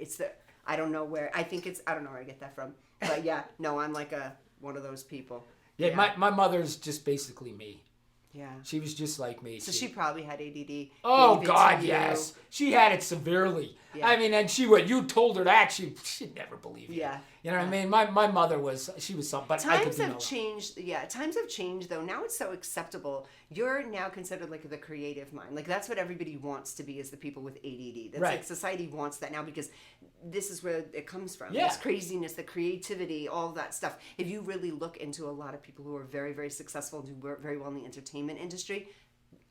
I don't know where. I don't know where I get that from. But yeah, no, I'm like one of those people. Yeah, my mother's just basically me. Yeah. She was just like me. So she probably had ADD. Oh gave it God, to you. yes. She had it severely. Yeah. I mean, and you told her that she'd never believe you. Yeah. You know what I mean? My mother was something, but I could Times do have no. changed. Yeah, times have changed though. Now it's so acceptable. You're now considered like the creative mind. Like that's what everybody wants to be, is the people with ADD. That's Right. like society wants that now because this is where it comes from. Yeah. This craziness, the creativity, all of that stuff. If you really look into a lot of people who are very, very successful and do work very well in the entertainment industry,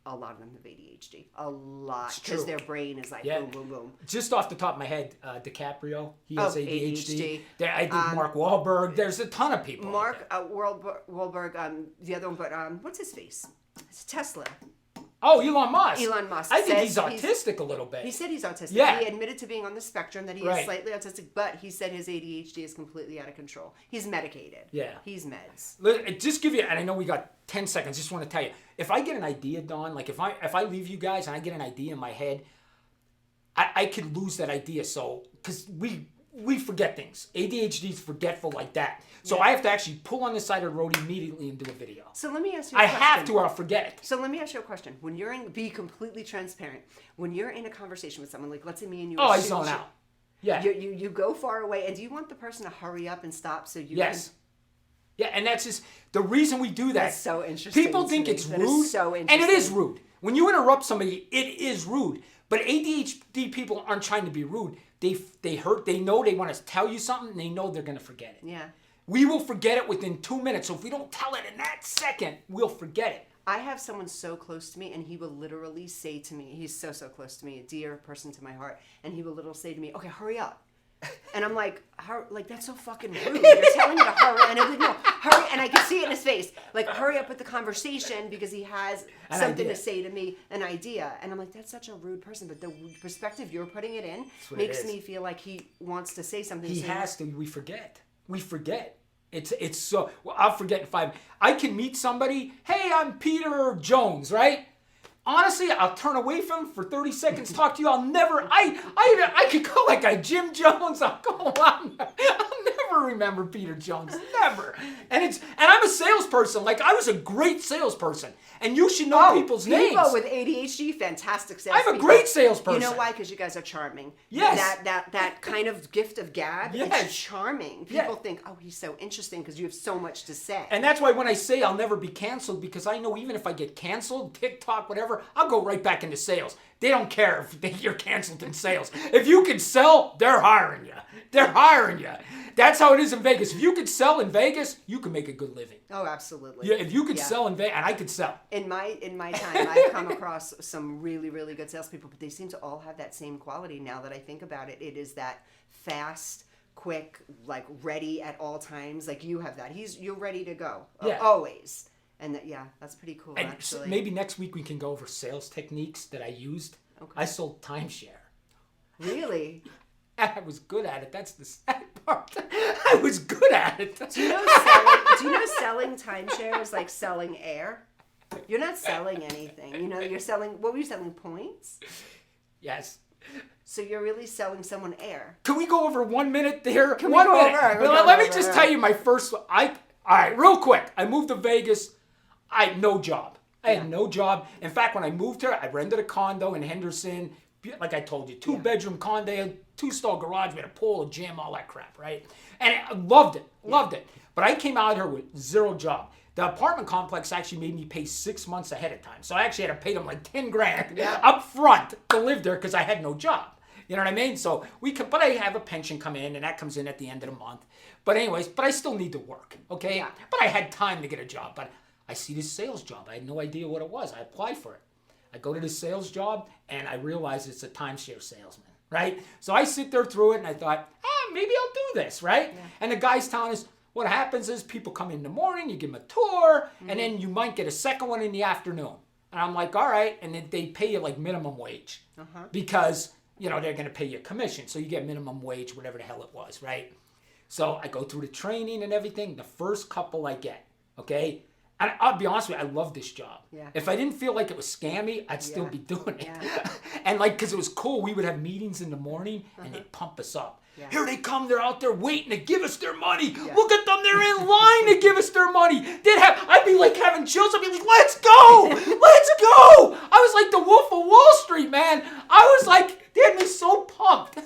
a lot of them have ADHD. A lot. It's Because true. their brain is like Yeah. boom, boom, boom. Just off the top of my head, DiCaprio, he has Oh, ADHD. ADHD. I did Mark Wahlberg. There's a ton of people. Mark like that. Wahlberg, the other one, but what's his face? It's Tesla. Oh, Elon Musk. Elon Musk I think says he's autistic a little bit. He said he's autistic. Yeah. He admitted to being on the spectrum, that he Right. is slightly autistic, but he said his ADHD is completely out of control. He's medicated. Yeah. He's meds. Just give you, and I know we got 10 seconds. Just want to tell you, if I get an idea, Dawn, like if I leave you guys and I get an idea in my head, I could lose that idea. So because we forget things. ADHD is forgetful like that. So I have to actually pull on the side of the road immediately and do a video. So let me ask you a I question. have to, or I'll forget it. So let me ask you a question. When you're be completely transparent. When you're in a conversation with someone, like let's say me and you. Oh, are I shooting zone shit, out. Yeah. You go far away, and do you want the person to hurry up and stop so you Yes. can? Yeah, and that's just the reason we do that. That's so interesting People to think me. it's That is rude, so and it is interesting. rude. When you interrupt somebody, it is rude. But ADHD people aren't trying to be rude. They hurt. They know they want to tell you something, and they know they're going to forget it. Yeah. We will forget it within 2 minutes. So if we don't tell it in that second, we'll forget it. I have someone so close to me, and he will literally say to me, he's so close to me, a dear person to my heart, and he will literally say to me, okay, hurry up. And I'm like, that's so fucking rude. You're telling me to hurry. And I'm like, no, hurry. And I can see it in his face. Like, hurry up with the conversation because he has something to say to me, an idea. And I'm like, that's such a rude person. But the perspective you're putting it in makes me feel like he wants to say something. He has to. We forget. It's so, well, I'll forget in 5 minutes. I can meet somebody, hey, I'm Peter Jones, right? Honestly, I'll turn away from him for 30 seconds, talk to you. I'll never, I could go like a Jim Jones. I'll never remember Peter Jones. Never. And I'm a salesperson. Like, I was a great salesperson. And you should know people's names. People with ADHD, fantastic salespeople. I'm a great salesperson. You know why? Because you guys are charming. Yes. That kind of gift of gab Yes. is charming. People think, oh, he's so interesting because you have so much to say. And that's why when I say I'll never be canceled, because I know even if I get canceled, TikTok, whatever, I'll go right back into sales. They don't care if you're canceled in sales. If you can sell, they're hiring you. They're hiring you. That's how it is in Vegas. If you could sell in Vegas, you can make a good living. Oh, absolutely. Yeah, if you could sell in Vegas, and I could sell. In my time, I've come across some really, really good salespeople, but they seem to all have that same quality. Now that I think about it, it is that fast, quick, like ready at all times. Like you have that. You're ready to go always. And that's pretty cool. And actually, maybe next week we can go over sales techniques that I used. Okay. I sold timeshare. Really? I was good at it. That's the sad part. I was good at it. Do you know selling timeshare is like selling air? You're not selling anything. You know, you're selling. What were you selling? Points? Yes. So you're really selling someone air. Can we go over 1 minute there? Can we go over? Let me just tell you my first. All right, real quick. I moved to Vegas. I had no job. I had no job. In fact, when I moved here, I rented a condo in Henderson. Like I told you, 2-bedroom condo, 2-stall garage, we had a pool, a gym, all that crap, right? And I loved it. But I came out here with 0 job. The apartment complex actually made me pay 6 months ahead of time. So I actually had to pay them like 10 grand up front to live there because I had no job. You know what I mean? So but I have a pension come in, and that comes in at the end of the month. But anyways, I still need to work, okay? Yeah. But I had time to get a job. But I see this sales job. I had no idea what it was. I applied for it. I go to this sales job, and I realize it's a timeshare salesman, right? So I sit there through it, and I thought, maybe I'll do this, right? Yeah. And the guy's telling us, what happens is people come in the morning, you give them a tour, and then you might get a second one in the afternoon. And I'm like, all right. And then they pay you like minimum wage because, they're going to pay you a commission. So you get minimum wage, whatever the hell it was, right? So I go through the training and everything. The first couple I get, okay? And I'll be honest with you, I love this job. Yeah. If I didn't feel like it was scammy, I'd still be doing it. Yeah. And because it was cool, we would have meetings in the morning and they'd pump us up. Yeah. Here they come, they're out there waiting to give us their money. Yeah. Look at them, they're in line to give us their money. I'd be like having chills. I'd be like, let's go, let's go. I was like the Wolf of Wall Street, man. I was like, they had me so pumped.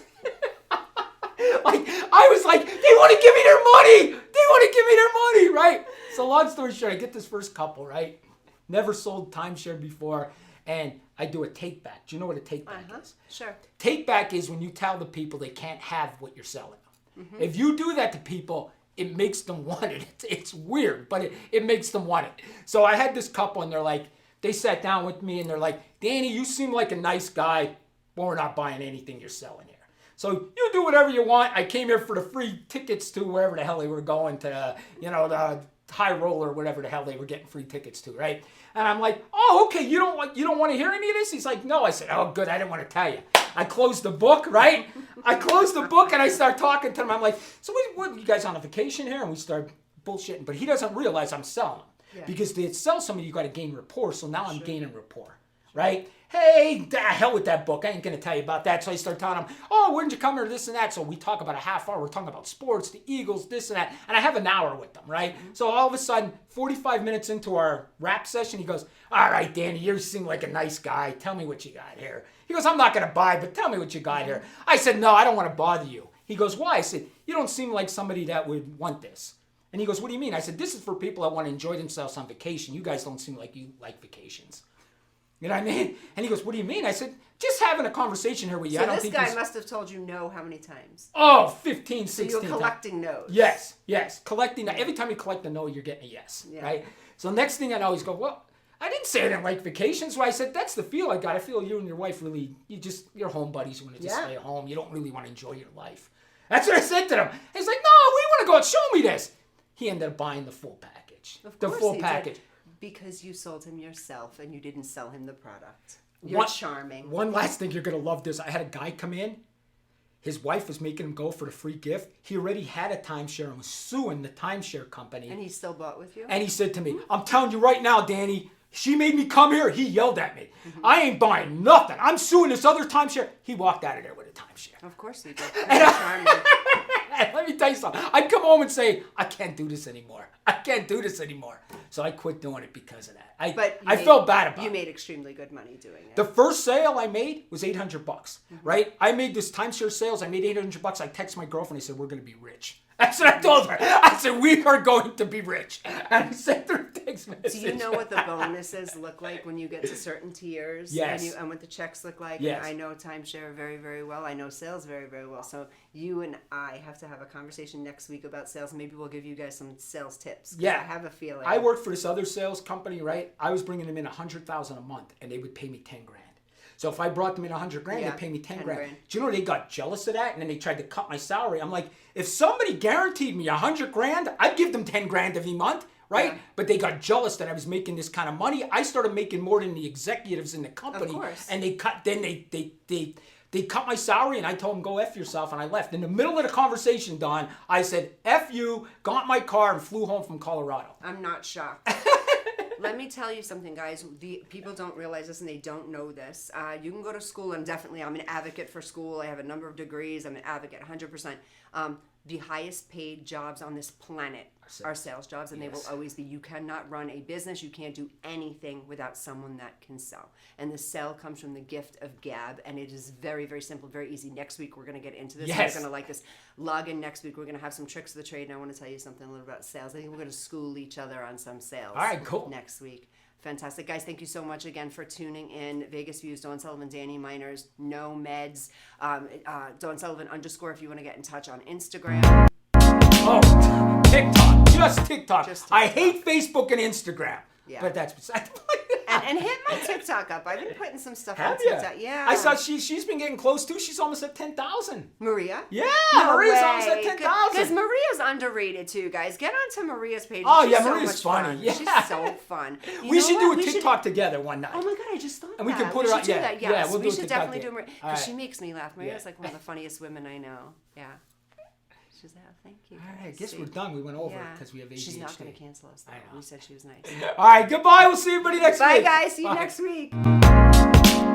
I was like, they want to give me their money. They want to give me their money, right? So long story short, I get this first couple, right? Never sold timeshare before, and I do a take back. Do you know what a take back is? Sure. Take back is when you tell the people they can't have what you're selling them. Mm-hmm. If you do that to people, it makes them want it. It's weird, but it makes them want it. So I had this couple, and they sat down with me, and they're like, Danny, you seem like a nice guy, but we're not buying anything you're selling here. So you do whatever you want. I came here for the free tickets to wherever the hell they were going to, the High Roller, whatever the hell they were getting free tickets to, right? And I'm like, oh, okay, you don't want to hear any of this? He's like, no. I said, oh, good, I didn't want to tell you. I closed the book, right? I closed the book, and I start talking to him. I'm like, so what, you guys on a vacation here? And we start bullshitting. But he doesn't realize I'm selling him. Yeah. Because to sell somebody, you got to gain rapport. So now I'm gaining rapport, right? Hey, hell with that book. I ain't going to tell you about that. So I start telling him, oh, where'd you come here, this and that. So we talk about a half hour. We're talking about sports, the Eagles, this and that. And I have an hour with them, right? Mm-hmm. So all of a sudden, 45 minutes into our rap session, he goes, all right, Danny, you seem like a nice guy. Tell me what you got here. He goes, I'm not going to buy, but tell me what you got here. I said, no, I don't want to bother you. He goes, why? I said, you don't seem like somebody that would want this. And he goes, what do you mean? I said, this is for people that want to enjoy themselves on vacation. You guys don't seem like you like vacations. You know what I mean? And he goes, what do you mean? I said, just having a conversation here with you. So I don't this think guy must have told you no how many times? Oh, 15, 16 So you're collecting no's. Yes. Collecting. Every time you collect a no, you're getting a yes, right? So next thing I know, he's go, well, I didn't say I didn't like vacations. Well, I said, that's the feel I got. I feel you and your wife really, you're home buddies. You want to just Yeah. stay at home. You don't really want to enjoy your life. That's what I said to him. He's like, no, we want to go out. Show me this. He ended up buying the full package. Of The course full he did. package. Because you sold him yourself and you didn't sell him the product. You're charming. One last thing, you're going to love this. I had a guy come in. His wife was making him go for the free gift. He already had a timeshare and was suing the timeshare company. And he still bought with you? And he said to me, I'm telling you right now, Danny, she made me come here. He yelled at me. I ain't buying nothing. I'm suing this other timeshare. He walked out of there with a timeshare. Of course he did. You're charming. Let me tell you something. I'd come home and say, I can't do this anymore. I can't do this anymore. So I quit doing it because of that. I felt bad about it. You made extremely good money doing it. The first sale I made was $800, right? I made this timeshare sales. I made $800. I texted my girlfriend. I said, we're going to be rich. That's what I told her. I said, we are going to be rich. And I sent her a text message. Do you know what the bonuses look like when you get to certain tiers? Yes. And what the checks look like? Yes. And I know timeshare very, very well. I know sales very, very well. So you and I have to have a conversation next week about sales. Maybe we'll give you guys some sales tips. 'Cause Yeah. I have a feeling. I worked for this other sales company, right? I was bringing them in $100,000 a month, and they would pay me 10 grand. So if I brought them in 100 grand, Yeah, they'd pay me 10 10 grand. grand. Do you know they got jealous of that? And then they tried to cut my salary. I'm like, if somebody guaranteed me 100 grand, I'd give them 10 grand every month, right? Yeah. But they got jealous that I was making this kind of money. I started making more than the executives in the company. Of course. And they cut, then they cut my salary, and I told them, go F yourself, and I left. In the middle of the conversation, Don, I said, F you, got in my car, and flew home from Colorado. I'm not shocked. Let me tell you something, guys. The people don't realize this and they don't know this. You can go to school, and definitely I'm an advocate for school. I have a number of degrees. I'm an advocate, 100%. The highest paid jobs on this planet are sales jobs, and they will always be. You cannot run a business. You can't do anything without someone that can sell. And the sell comes from the gift of gab, and it is very, very simple, very easy. Next week, we're going to get into this. Yes. You're going to like this. Log in next week. We're going to have some tricks of the trade, and I want to tell you something a little about sales. I think we're going to school each other on some sales. All right, cool. Next week. Fantastic. Guys, thank you so much again for tuning in. Vegas Views, Dawn Sullivan, Danny Miners, No Meds, Dawn Sullivan _ if you want to get in touch on Instagram. Oh, TikTok. Just TikTok. Just I TikTok. hate Facebook and Instagram. Yeah. But that's beside the point. And hit my TikTok up. I've been putting some stuff Have on you? TikTok. Yeah. I saw she's been getting close too. She's almost at 10,000. Maria? Yeah, No Maria's way. almost at 10,000. Because Maria's underrated too, guys. Get onto Maria's page. Oh, She's yeah, so Maria's much funny. fun. Yeah. She's so fun. You We know should what? do a We should- TikTok together one night. Oh my god, I just thought And we that. can put we her should on- do yeah, that. yeah, Yes, we'll we do a should TikTok definitely date. do Maria All because right. she makes me laugh. Maria's Yeah. like one of the funniest women I know. Yeah. She's that. Thank you. All right, I guys. guess See? we're done. We went over Yeah. because we have ADHD. She's not going to cancel us. Though. I know. We said she was nice. All right, goodbye. We'll see everybody next Bye, week. guys. See you Bye. next week.